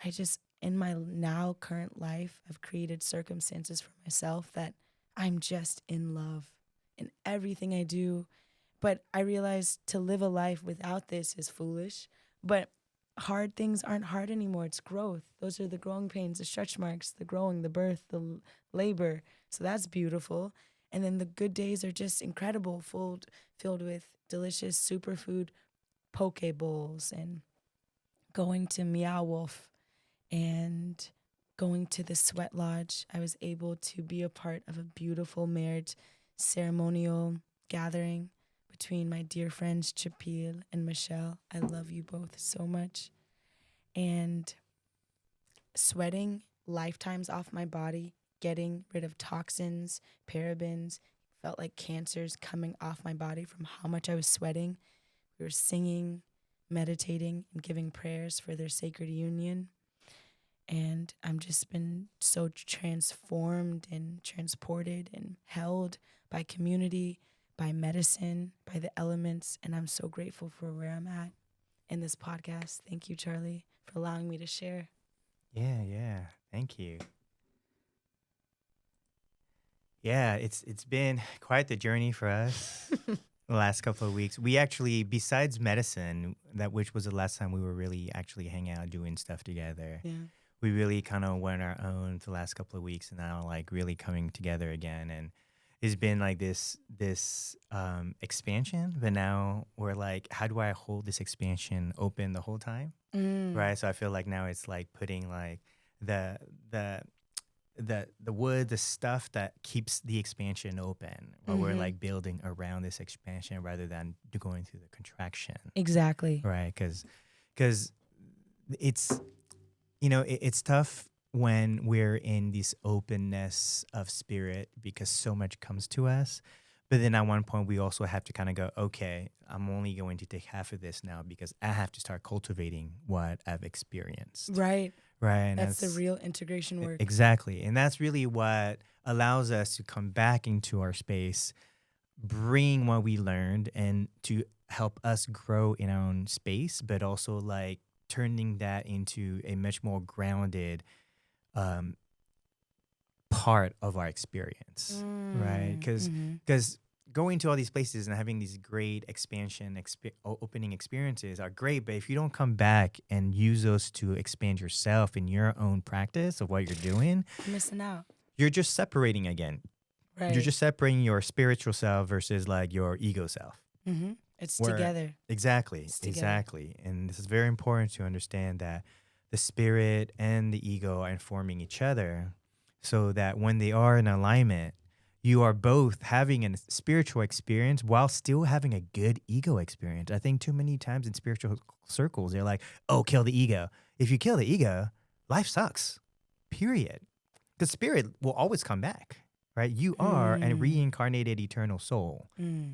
I just, in my now current life, I've created circumstances for myself that I'm just in love in everything I do. But I realize to live a life without this is foolish. But hard things aren't hard anymore. It's growth. Those are the growing pains, the stretch marks, the growing, the birth, the labor. So that's beautiful. And then the good days are just incredible, filled with delicious superfood poke bowls, and going to Meow Wolf and going to the Sweat Lodge. I was able to be a part of a beautiful marriage ceremonial gathering between my dear friends Chapil and Michelle. I love you both so much. And sweating lifetimes off my body, getting rid of toxins, parabens, felt like cancers coming off my body from how much I was sweating. We were singing, meditating, and giving prayers for their sacred union. And I've just been so transformed and transported and held by community, by medicine, by the elements. And I'm so grateful for where I'm at in this podcast. Thank you, Charlie, for allowing me to share. Yeah. Thank you. Yeah, it's been quite the journey for us the last couple of weeks. We actually, besides medicine, which was the last time we were really actually hanging out doing stuff together. Yeah. We really kind of went our own for the last couple of weeks, and now like really coming together again. And it's been like this expansion, but now we're like, how do I hold this expansion open the whole time? Right. So I feel like now it's like putting like the the the wood, the stuff that keeps the expansion open while we're like building around this expansion rather than going through the contraction, Exactly. right? Because it's it's tough when we're in this openness of spirit because so much comes to us. But then at one point, we also have to kind of go, okay, I'm only going to take half of this now because I have to start cultivating what I've experienced. Right. Right. And That's the real integration work. exactly. And that's really what allows us to come back into our space, bring what we learned and to help us grow in our own space, but also like turning that into a much more grounded um, part of our experience, right? Because going to all these places and having these great expansion, opening experiences are great, but if you don't come back and use those to expand yourself in your own practice of what you're doing, You're missing out. you're just separating again. Right. You're just separating your spiritual self versus like your ego self. It's Where- together. Exactly. It's together. Exactly. And this is very important to understand that the spirit and the ego are informing each other so that when they are in alignment, you are both having a spiritual experience while still having a good ego experience. I think too many times in spiritual circles, they're like, oh, kill the ego. If you kill the ego, life sucks, period. The spirit will always come back, right? You are a reincarnated eternal soul.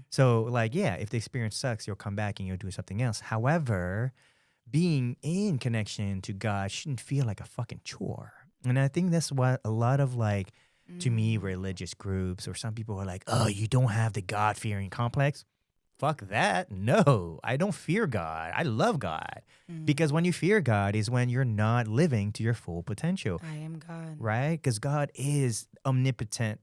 So, like, yeah, if the experience sucks, you'll come back and you'll do something else. However, being in connection to God shouldn't feel like a fucking chore. And I think that's what a lot of like, to me, religious groups or some people are like, oh, you don't have the God-fearing complex. Fuck that. No, I don't fear God. I love God. Because when you fear God is when you're not living to your full potential. I am God. Right? Because God is omnipotent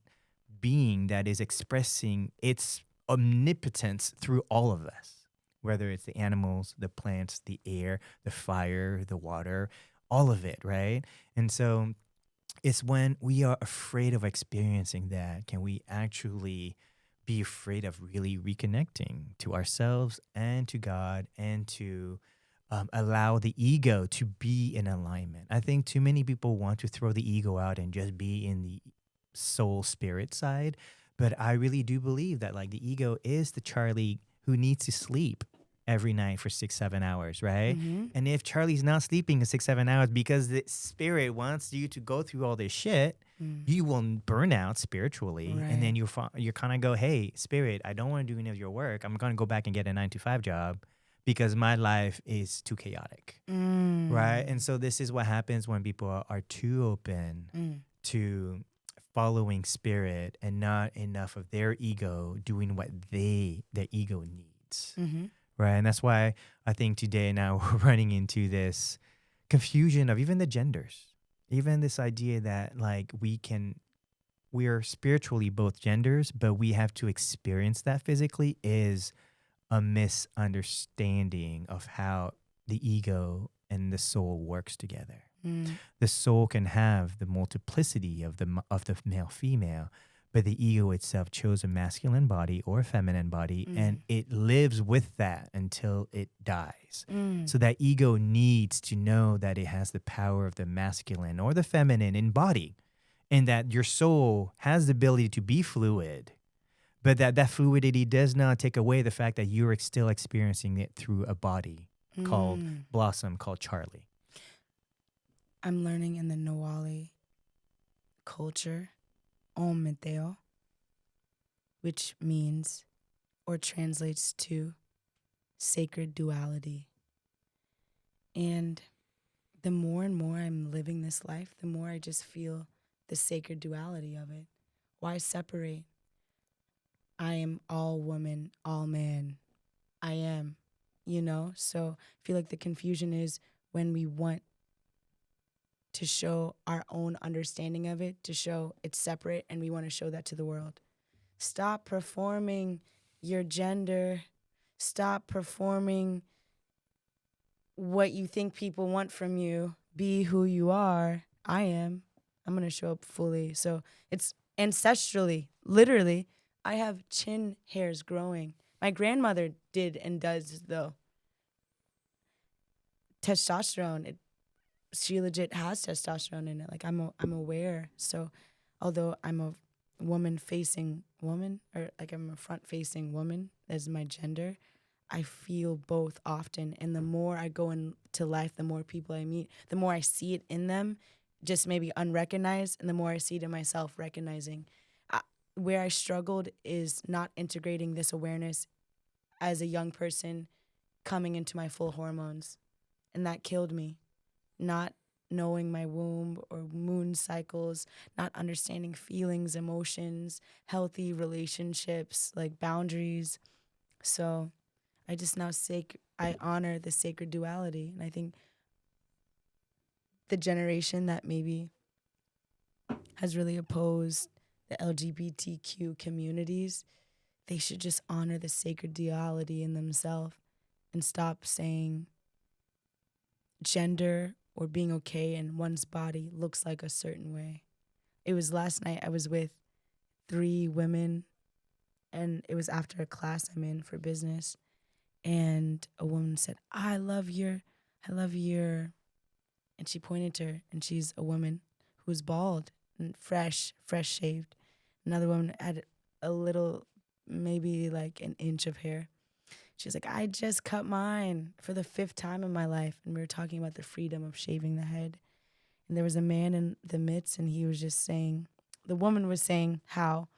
being that is expressing its omnipotence through all of us, whether it's the animals, the plants, the air, the fire, the water, all of it, right? And so it's when we are afraid of experiencing that, can we actually be afraid of really reconnecting to ourselves and to God and to allow the ego to be in alignment. I think too many people want to throw the ego out and just be in the soul spirit side. But I really do believe that like the ego is the Charlie who needs to sleep every night for 6-7 hours, right? And if Charlie's not sleeping 6-7 hours because the spirit wants you to go through all this shit, you will burn out spiritually. Right. And then you kind of go, hey, spirit, I don't want to do any of your work. I'm going to go back and get a 9-to-5 job because my life is too chaotic, right? And so this is what happens when people are too open to following spirit and not enough of their ego doing what their ego needs. Right. And that's why I think today now we're running into this confusion of even the genders, even this idea that like we're spiritually both genders, but we have to experience that physically is a misunderstanding of how the ego and the soul works together. The soul can have the multiplicity of the male female, but the ego itself chose a masculine body or a feminine body, and it lives with that until it dies. So that ego needs to know that it has the power of the masculine or the feminine in body, and that your soul has the ability to be fluid, but that fluidity does not take away the fact that you're still experiencing it through a body called Blossom, called Charlie. I'm learning in the Nawali culture, Om Meteo, which means or translates to sacred duality. And the more and more I'm living this life, the more I just feel the sacred duality of it. Why separate? I am all woman, all man. I am, So I feel like the confusion is when we want to show our own understanding of it, to show it's separate, and we want to show that to the world. Stop performing your gender. Stop performing what you think people want from you. Be who you are. I am. I'm going to show up fully. So it's ancestrally, literally, I have chin hairs growing. My grandmother did and does, though. Testosterone, she legit has testosterone in it. Like I'm aware. So although I'm a woman facing woman, or like I'm a front facing woman as my gender, I feel both often. And the more I go into life, the more people I meet, the more I see it in them, just maybe unrecognized, and the more I see it in myself, recognizing. Where I struggled is not integrating this awareness as a young person coming into my full hormones. And that killed me. Not knowing my womb or moon cycles, not understanding feelings, emotions, healthy relationships, like boundaries. So I just now I honor the sacred duality. And I think the generation that maybe has really opposed the LGBTQ communities, they should just honor the sacred duality in themselves and stop saying gender or being okay in one's body looks like a certain way. It was last night I was with 3 women, and it was after a class I'm in for business, and a woman said, I love your, and she pointed to her, and she's a woman who's bald and fresh shaved. Another woman had a little, maybe like an inch of hair. She's like, I just cut mine for the 5th time in my life. And we were talking about the freedom of shaving the head. And there was a man in the midst, and he was just saying, the woman was saying how,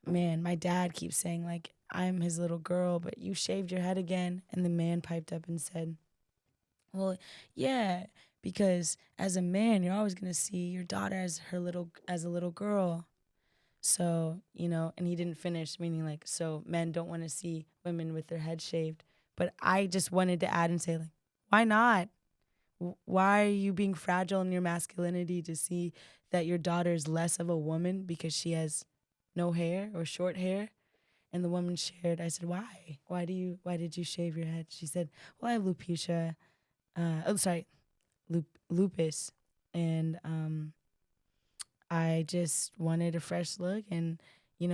man, my dad keeps saying, like, I'm his little girl, but you shaved your head again. And the man piped up and said, well, yeah, because as a man, you're always going to see your daughter as a little girl. So, and he didn't finish, meaning like, so men don't want to see women with their head shaved. But I just wanted to add and say, like, why not? Why are you being fragile in your masculinity to see that your daughter is less of a woman because she has no hair or short hair? And the woman shared, I said, why? Why did you shave your head? She said, well, I have lupus. And I just wanted a fresh look. And,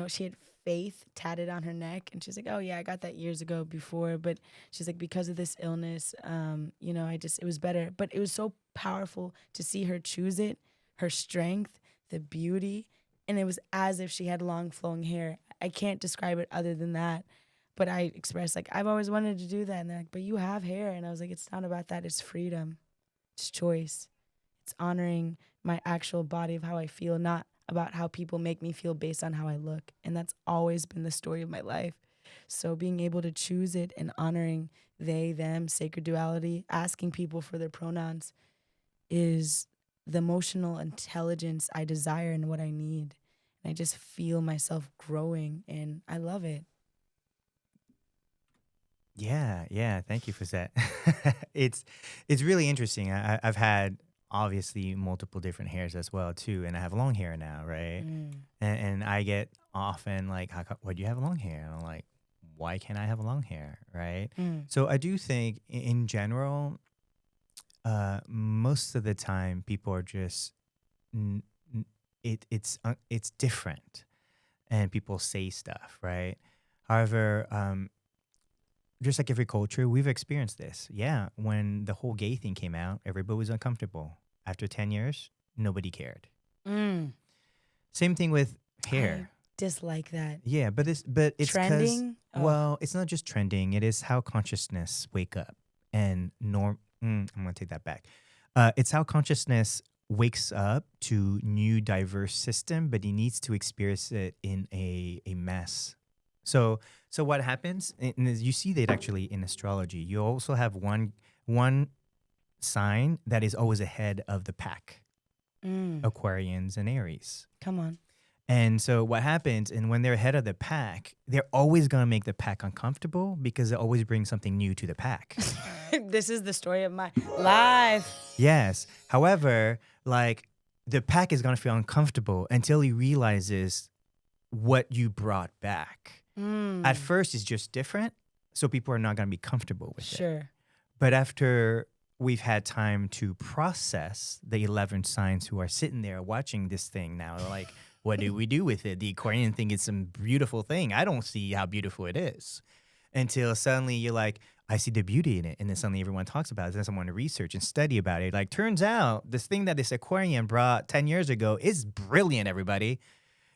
she had faith tatted on her neck. And she's like, oh, yeah, I got that years ago before. But she's like, because of this illness, it was better. But it was so powerful to see her choose it, her strength, the beauty. And it was as if she had long flowing hair. I can't describe it other than that. But I expressed, like, I've always wanted to do that. And they're like, but you have hair. And I was like, it's not about that. It's freedom. It's choice. It's honoring my actual body of how I feel, not about how people make me feel based on how I look. And that's always been the story of my life. So being able to choose it and honoring they, them, sacred duality, asking people for their pronouns is the emotional intelligence I desire and what I need. And I just feel myself growing, and I love it. Yeah. Thank you for that. it's really interesting. I've had obviously multiple different hairs as well too, and I have long hair now, right? And I get often like, why do you have long hair? And I'm like, why can't I have long hair, right? So I do think in general, most of the time people are just it's different, and people say stuff, right? However, just like every culture, we've experienced this. Yeah, when the whole gay thing came out, everybody was uncomfortable. After 10 years, nobody cared. Same thing with hair. I dislike that. Yeah, but it's trending. Well, it's not just trending. It is how consciousness wake up and I'm gonna take that back. It's how consciousness wakes up to new diverse system, but he needs to experience it in a mass. So what happens, and you see that actually in astrology, you also have one sign that is always ahead of the pack, Aquarians and Aries. Come on. And so what happens, and when they're ahead of the pack, they're always going to make the pack uncomfortable because they always bring something new to the pack. This is the story of my life. Yes. However, like the pack is going to feel uncomfortable until he realizes what you brought back. At first, it's just different, so people are not going to be comfortable with it. Sure. But after we've had time to process the 11 signs who are sitting there watching this thing now, they're like, what do we do with it? The Aquarian thing is some beautiful thing. I don't see how beautiful it is. Until suddenly you're like, I see the beauty in it. And then suddenly everyone talks about it. Then someone to research and study about it. Like, turns out this thing that this aquarium brought 10 years ago is brilliant, everybody.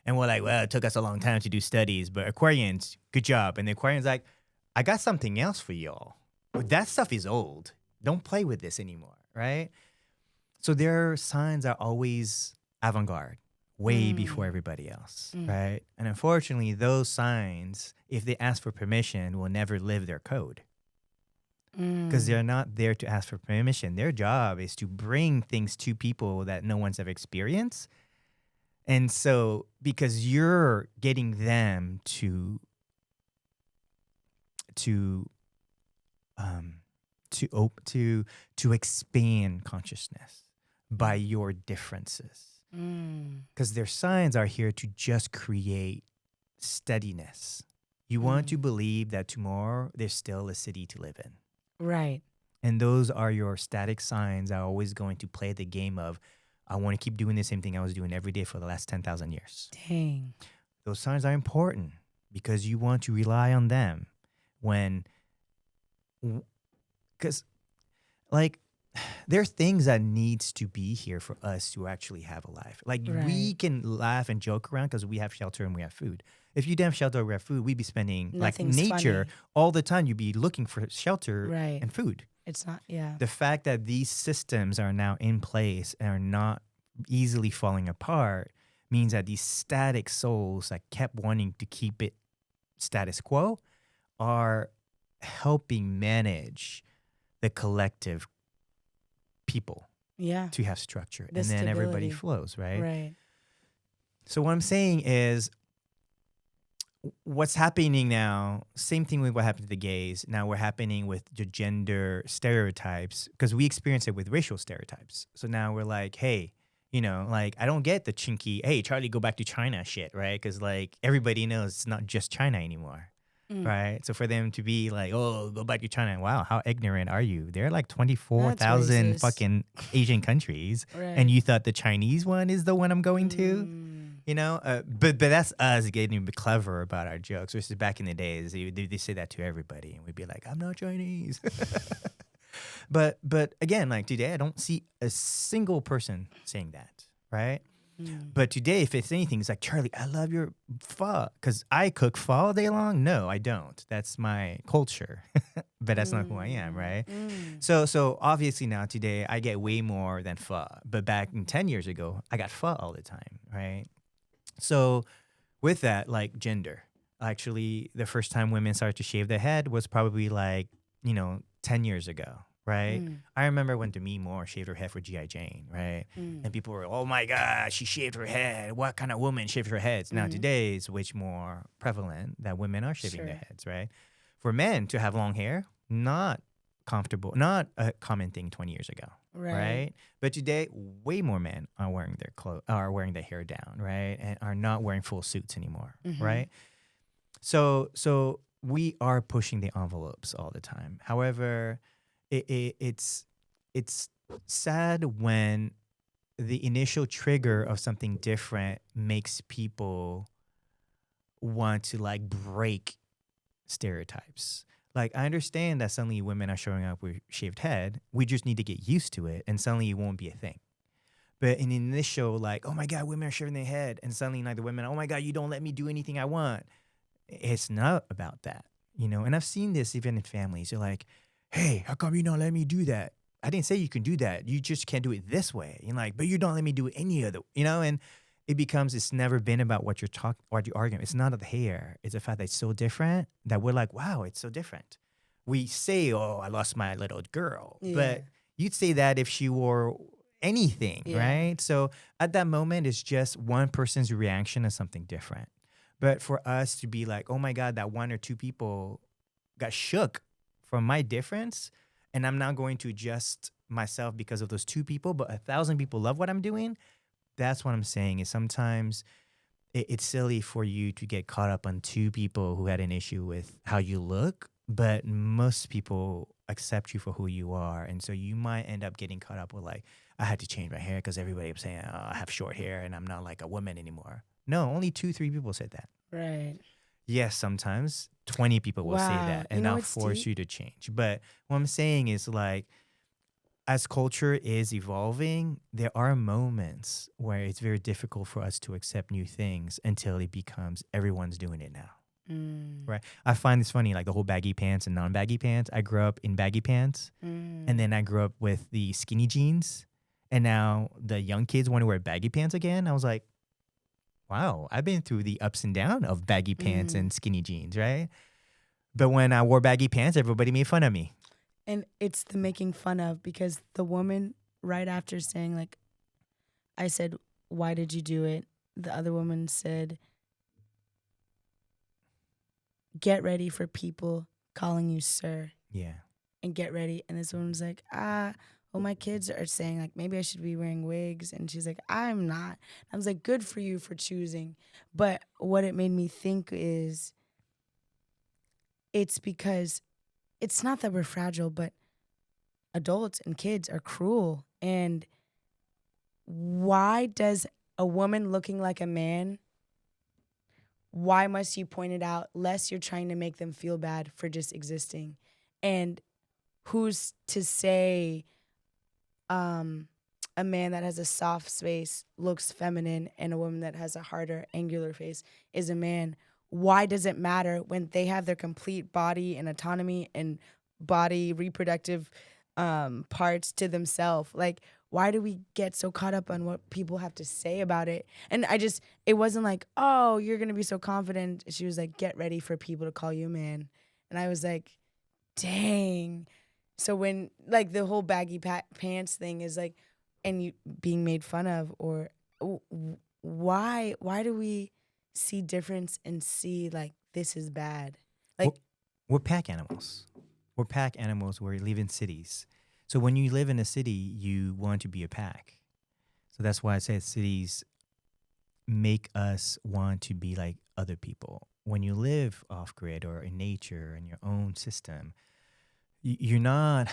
And we're like, well, it took us a long time to do studies, but Aquarians, good job. And the Aquarian's like, I got something else for y'all. That stuff is old. Don't play with this anymore, right? So their signs are always avant-garde, way before everybody else, right? And unfortunately, those signs, if they ask for permission, will never live their code. Because they're not there to ask for permission. Their job is to bring things to people that no one's ever experienced. And so, because you're getting them to expand consciousness by your differences, because their signs are here to just create steadiness. You want to believe that tomorrow there's still a city to live in. Right. And those are your static signs that are always going to play the game of, I want to keep doing the same thing I was doing every day for the last 10,000 years. Dang. Those signs are important because you want to rely on them because like there are things that needs to be here for us to actually have a life. Like we can laugh and joke around because we have shelter and we have food. If you didn't have shelter or we have food, we'd be spending Nothing's like nature funny. all the time. You'd be looking for shelter Right. and food. It's not, yeah. The fact that these systems are now in place and are not easily falling apart means that these static souls that kept wanting to keep it status quo are helping manage the collective people Yeah. to have structure. The and then everybody stability. flows, right? Right. So what I'm saying is what's happening now, same thing with what happened to the gays. Now we're happening with the gender stereotypes because we experience it with racial stereotypes. So now we're like, hey, like I don't get the chinky, hey, Charlie, go back to China shit, right? Because like everybody knows it's not just China anymore, right? So for them to be like, oh, go back to China, wow, how ignorant are you? There are like 24,000 racist. fucking Asian countries, Right. and you thought the Chinese one is the one I'm going to? But that's us getting a bit clever about our jokes. Versus back in the days, they say that to everybody, and we'd be like, "I'm not Chinese." but again, like today, I don't see a single person saying that, right? But today, if it's anything, it's like, Charlie, I love your pho because I cook pho all day long. No, I don't. That's my culture, but that's not who I am, right? So obviously now today, I get way more than pho. But back 10 years ago, I got pho all the time, right? So with that, like gender, actually, the first time women started to shave their head was probably like, 10 years ago, right? I remember when Demi Moore shaved her head for G.I. Jane, right? And people were, oh my God, she shaved her head. What kind of woman shaved her heads? Now today it's much more prevalent that women are shaving their heads, right? For men to have long hair, not comfortable, not a common thing 20 years ago. Right. But today, way more men are wearing wearing their hair down, right, and are not wearing full suits anymore, right? So we are pushing the envelopes all the time. However, it's sad when the initial trigger of something different makes people want to like break stereotypes. Like, I understand that suddenly women are showing up with shaved head. We just need to get used to it, and suddenly it won't be a thing. But in the initial, like, oh my God, women are shaving their head, and suddenly like the women, oh my God, you don't let me do anything I want. It's not about that, And I've seen this even in families. You're like, hey, how come you don't let me do that? I didn't say you can do that. You just can't do it this way. You're like, but you don't let me do it any other, and it becomes, it's never been about what you're arguing. It's not the hair. It's the fact that it's so different that we're like, wow, it's so different. We say, oh, I lost my little girl. Yeah. But you'd say that if she wore anything, right? So at that moment, it's just one person's reaction to something different. But for us to be like, oh my God, that one or two people got shook from my difference, and I'm not going to adjust myself because of those two people, but 1,000 people love what I'm doing. That's what I'm saying is sometimes it's silly for you to get caught up on two people who had an issue with how you look, but most people accept you for who you are. And so you might end up getting caught up with like, I had to change my hair because everybody was saying, oh, I have short hair and I'm not like a woman anymore. No, only 2-3 people said that. Right. Yes, sometimes 20 people will say Wow. that You and know not what's force deep? you to change. But what I'm saying is like, as culture is evolving, there are moments where it's very difficult for us to accept new things until it becomes everyone's doing it now. Mm, Right. I find this funny, like the whole baggy pants and non-baggy pants. I grew up in baggy pants, and mm. then I grew up with the skinny jeans, and now the young kids want to wear baggy pants again. I was like, wow, I've been through the ups and downs of baggy pants Mm. and skinny jeans, right? But when I wore baggy pants, everybody made fun of me. And it's the making fun of, because the woman, right after saying, like, I said, why did you do it? The other woman said, get ready for people calling you sir, Yeah. and get ready. And this woman's like, well, my kids are saying, like, maybe I should be wearing wigs. And she's like, I'm not. I was like, good for you for choosing. But what it made me think is, it's because it's not that we're fragile, but adults and kids are cruel. And why does a woman looking like a man, why must you point it out lest you're trying to make them feel bad for just existing? And who's to say a man that has a soft face looks feminine and a woman that has a harder, angular face is a man? Why does it matter when they have their complete body and autonomy and body reproductive parts to themselves? Like, why do we get so caught up on what people have to say about it? And it wasn't like, oh, you're going to be so confident. She was like, get ready for people to call you a man. And I was like, dang. So when, like, the whole baggy pants thing is like, and you being made fun of, or why do we see difference and see, like, this is bad? We're, Like, we're pack animals. We're pack animals. We live in cities. So when you live in a city, you want to be a pack. So that's why I say cities make us want to be like other people. When you live off grid or in nature in your own system, you're not.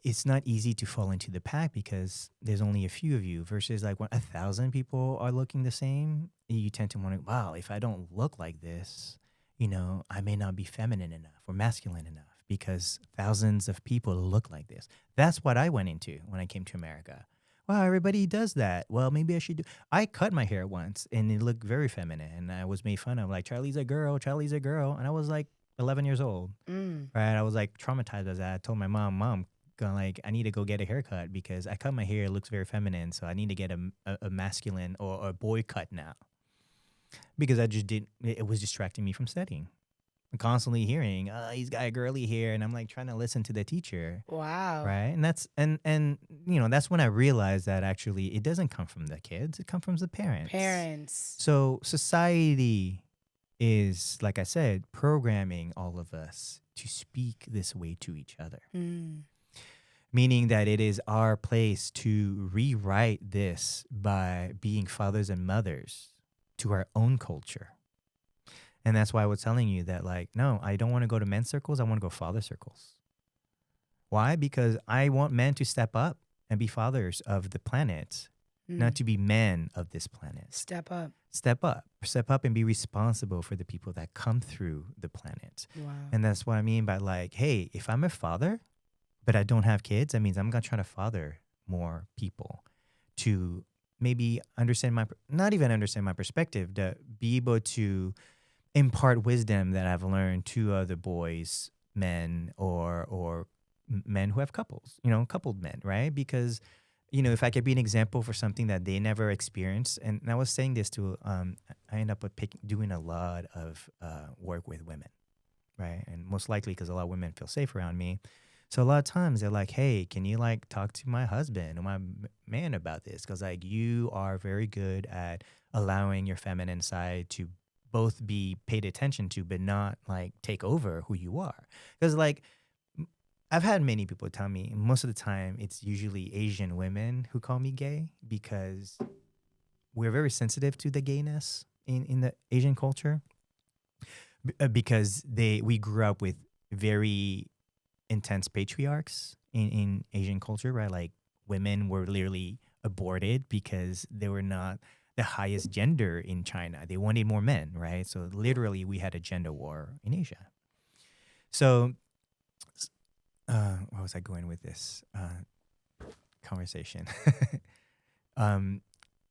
It's not easy to fall into the pack because there's only a few of you. Versus like when 1,000 people are looking the same, you tend to want to. Wow, if I don't look like this, I may not be feminine enough or masculine enough because thousands of people look like this. That's what I went into when I came to America. Wow, everybody does that. Well, maybe I should do. I cut my hair once and it looked very feminine, and I was made fun of like Charlie's a girl, Charlie's a girl, and I was like 11 years old. mm, Right, I was like traumatized as that. I told my mom, going like, I need to go get a haircut because I cut my hair, it looks very feminine, so I need to get a masculine or a boy cut now because I just didn't. It was distracting me from studying. I'm constantly hearing, he's got a girly hair, and I'm like trying to listen to the teacher, wow. right? And that's and that's when I realized that actually it doesn't come from the kids; it comes from the parents. Parents. So society is, like I said, programming all of us to speak this way to each other, Mm, meaning that it is our place to rewrite this by being fathers and mothers to our own culture. And that's why I was telling you that, like, no, I don't want to go to men's circles. I want to go father circles. Why? Because I want men to step up and be fathers of the planet, not mm. to be men of this planet. Step up. Step up and be responsible for the people that come through the planet. Wow. And that's what I mean by like, hey, if I'm a father, but I don't have kids, that means I'm going to try to father more people to maybe understand not even understand my perspective, to be able to impart wisdom that I've learned to other boys, men, or men who have couples, coupled men, right? Because, if I could be an example for something that they never experienced, and I was saying this to, I end up with doing a lot of work with women, right? And most likely because a lot of women feel safe around me. So a lot of times they're like, hey, can you like talk to my husband or my man about this? Because like you are very good at allowing your feminine side to both be paid attention to, but not like take over who you are. Because like I've had many people tell me most of the time it's usually Asian women who call me gay because we're very sensitive to the gayness in the Asian culture because we grew up with very intense patriarchs in Asian culture, right? Like women were literally aborted because they were not the highest gender in China. They wanted more men, right? So literally, we had a gender war in Asia. So, where was I going with this conversation?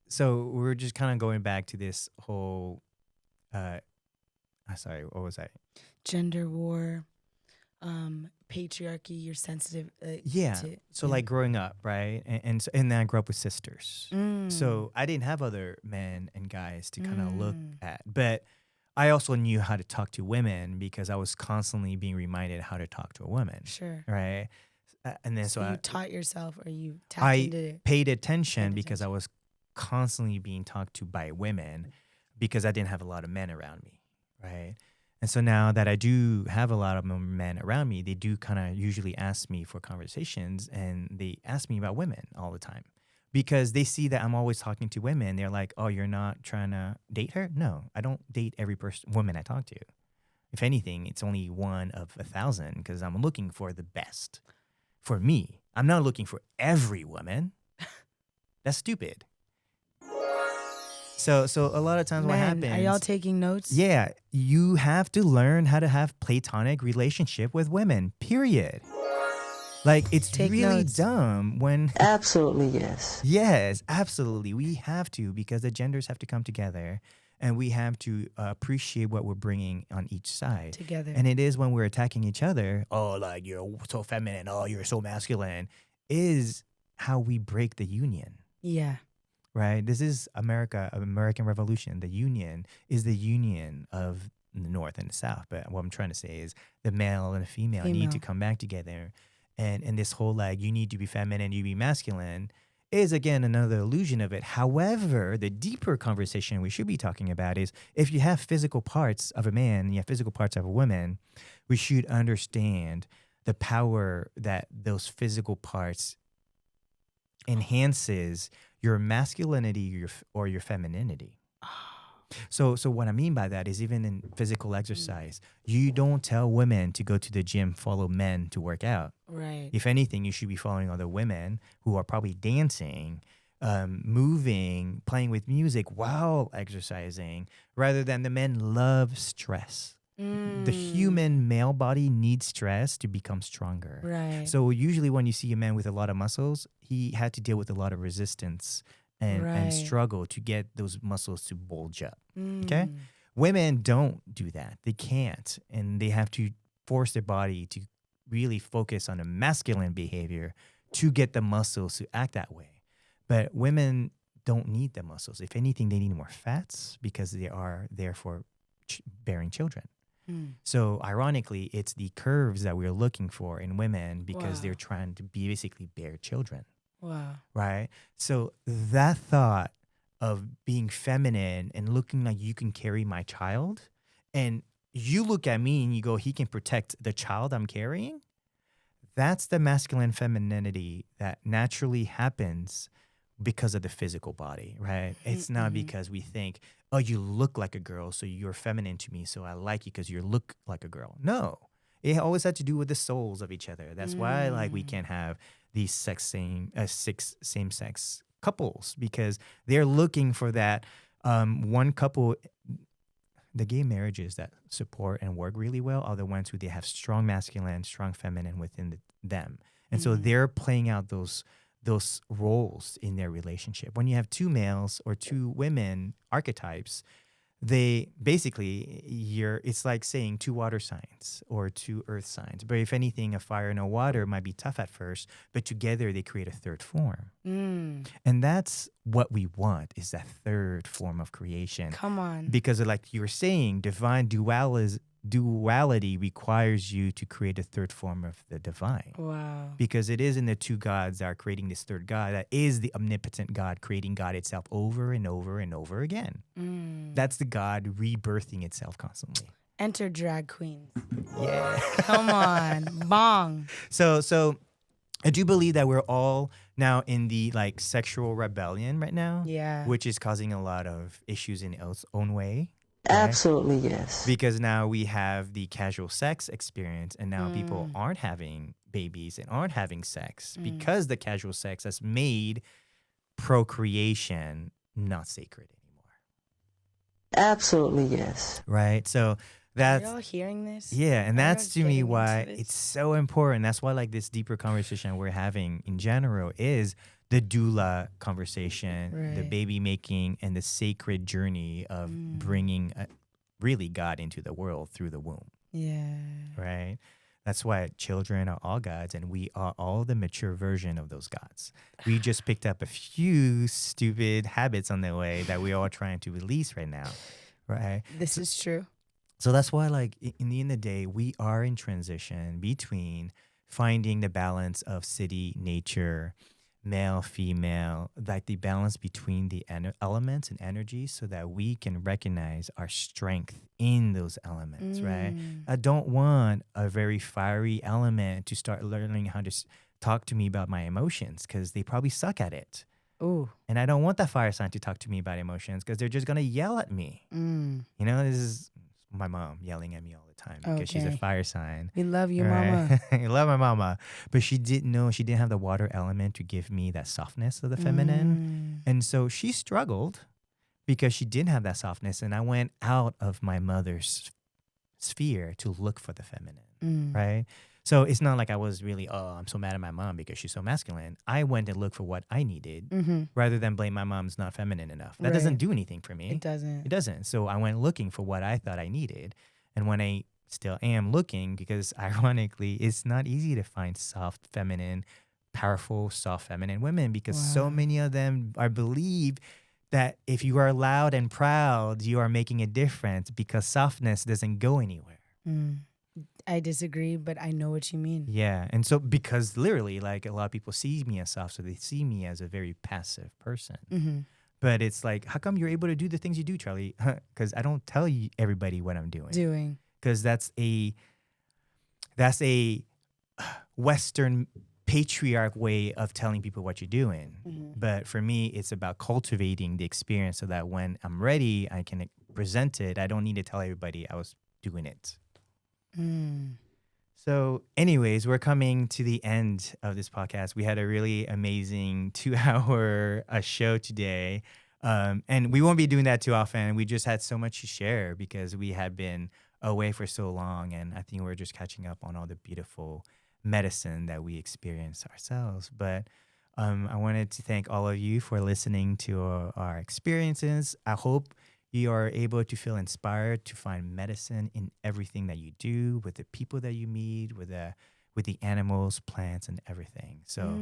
So we're just kind of going back to this whole. Sorry, what was I? Gender war, patriarchy. You're sensitive. Yeah. To, So yeah. like growing up, right? And then I grew up with sisters. Mm. So I didn't have other men and guys to kind of look at. But I also knew how to talk to women because I was constantly being reminded how to talk to a woman. Sure. Right. And then so you taught yourself, or you tapped I into it? paid attention because I was constantly being talked to by women because I didn't have a lot of men around me. Right. And so now that I do have a lot of men around me, they do kind of usually ask me for conversations, and they ask me about women all the time because they see that I'm always talking to women. They're like, oh, you're not trying to date her? No, I don't date every woman I talk to. If anything, it's only one of 1,000 because I'm looking for the best for me. I'm not looking for every woman. That's stupid. So a lot of times what happens... Are y'all taking notes? Yeah, you have to learn how to have platonic relationship with women, period. Like, it's Take really notes. dumb when... Absolutely, yes. Yes, absolutely. We have to, because the genders have to come together, and we have to appreciate what we're bringing on each side. Together. And it is when we're attacking each other, oh, like, you're so feminine, oh, you're so masculine, is how we break the union. Yeah. Right? This is American Revolution. The union is the union of the North and the South. But what I'm trying to say is the male and the female need to come back together. And this whole, like, you need to be feminine, you be masculine, is, again, another illusion of it. However, the deeper conversation we should be talking about is if you have physical parts of a man and you have physical parts of a woman, we should understand the power that those physical parts enhances your masculinity or your femininity. So what I mean by that is even in physical exercise, you don't tell women to go to the gym, follow men to work out. Right. If anything, you should be following other women who are probably dancing, moving, playing with music while exercising, rather than the men love stress. The human male body needs stress to become stronger. Right. So usually when you see a man with a lot of muscles, he had to deal with a lot of resistance and struggle to get those muscles to bulge up. Okay? Women don't do that. They can't. And they have to force their body to really focus on a masculine behavior to get the muscles to act that way. But women don't need the muscles. If anything, they need more fats because they are there for bearing children. So ironically, it's the curves that we're looking for in women because they're trying to basically bear children. Wow. Right? So that thought of being feminine and looking like you can carry my child, and you look at me and you go, he can protect the child I'm carrying. That's the masculine femininity that naturally happens because of the physical body, right? It's not because we think, oh, you look like a girl, so you're feminine to me, so I like you because you look like a girl. No, it always had to do with the souls of each other. That's why, like, we can't have these same-sex couples because they're looking for that one couple. The gay marriages that support and work really well are the ones who they have strong masculine, strong feminine within them, and so they're playing out those roles in their relationship. When you have two males or two women archetypes, they basically, it's like saying two water signs or two earth signs. But if anything, a fire and a water might be tough at first, but together they create a third form. And that's what we want, is that third form of creation. Come on. Because like you were saying, divine duality requires you to create a third form of the divine. Wow. Because it is in the two gods that are creating this third God that is the omnipotent God creating God itself over and over and over again. That's the God rebirthing itself constantly. Enter drag queens. Yeah. Come on. Bong. So I do believe that we're all now in the like sexual rebellion right now. Yeah. Which is causing a lot of issues in its own way. Absolutely, yes. Because now we have the casual sex experience, and now people aren't having babies and aren't having sex because the casual sex has made procreation not sacred Absolutely, yes. right? So Are that's y'all hearing this? yeah, and Are that's y'all to me getting into why this? it's so important. That's why like this deeper conversation we're having in general is the doula conversation, the Right. baby making, and the sacred journey of bringing really God into the world through the womb, Yeah. right? That's why children are all gods, and we are all the mature version of those gods. We just picked up a few stupid habits on the way that we are all trying to release right now, right? This is true. So that's why, like, in the end of the day, we are in transition between finding the balance of city, nature, male, female, like the balance between the elements and energies so that we can recognize our strength in those elements, right? I don't want a very fiery element to start learning how to talk to me about my emotions because they probably suck at it. Ooh. And I don't want that fire sign to talk to me about emotions because they're just going to yell at me. You know, this is my mom yelling at me all the time because she's a Okay. fire sign. We love you, right? mama. I love my mama. But she didn't know, she didn't have the water element to give me that softness of the feminine. And so she struggled because she didn't have that softness. And I went out of my mother's sphere to look for the feminine, right? So it's not like I was really, oh, I'm so mad at my mom because she's so masculine. I went and looked for what I needed rather than blame my mom's not feminine enough. That doesn't Right. do anything for me. It doesn't. It doesn't. So I went looking for what I thought I needed. And when I still am looking, because ironically, it's not easy to find soft, feminine, powerful, soft, feminine women because so Wow. many of them are believed that if you are loud and proud, you are making a difference because softness doesn't go anywhere. I disagree, but I know what you mean. Yeah. And so because literally, like a lot of people see me as soft, so they see me as a very passive person. But it's like, how come you're able to do the things you do, Charlie? Because I don't tell you everybody what I'm doing. Because that's a Western patriarch way of telling people what you're doing. But for me, it's about cultivating the experience so that when I'm ready, I can present it. I don't need to tell everybody I was doing it. So anyways, we're coming to the end of this podcast. We had a really amazing 2-hour show today. And we won't be doing that too often. We just had so much to share because we had been away for so long. And I think we're just catching up on all the beautiful medicine that we experience ourselves. But I wanted to thank all of you for listening to our experiences. I hope you are able to feel inspired to find medicine in everything that you do, with the people that you meet, with the animals, plants, and everything. So,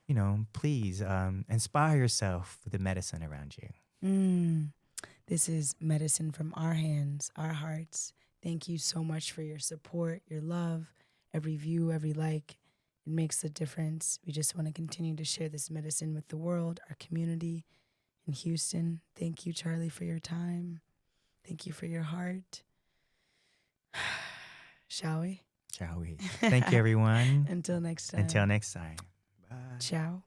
you know, please inspire yourself with the medicine around you. This is medicine from our hands, our hearts. Thank you so much for your support, your love, every view, every like. It makes a difference. We just want to continue to share this medicine with the world, our community in Houston. Thank you, Charlie, for your time. Thank you for your heart. Shall we? Shall we? Thank you, everyone. Until next time. Until next time. Bye. Ciao.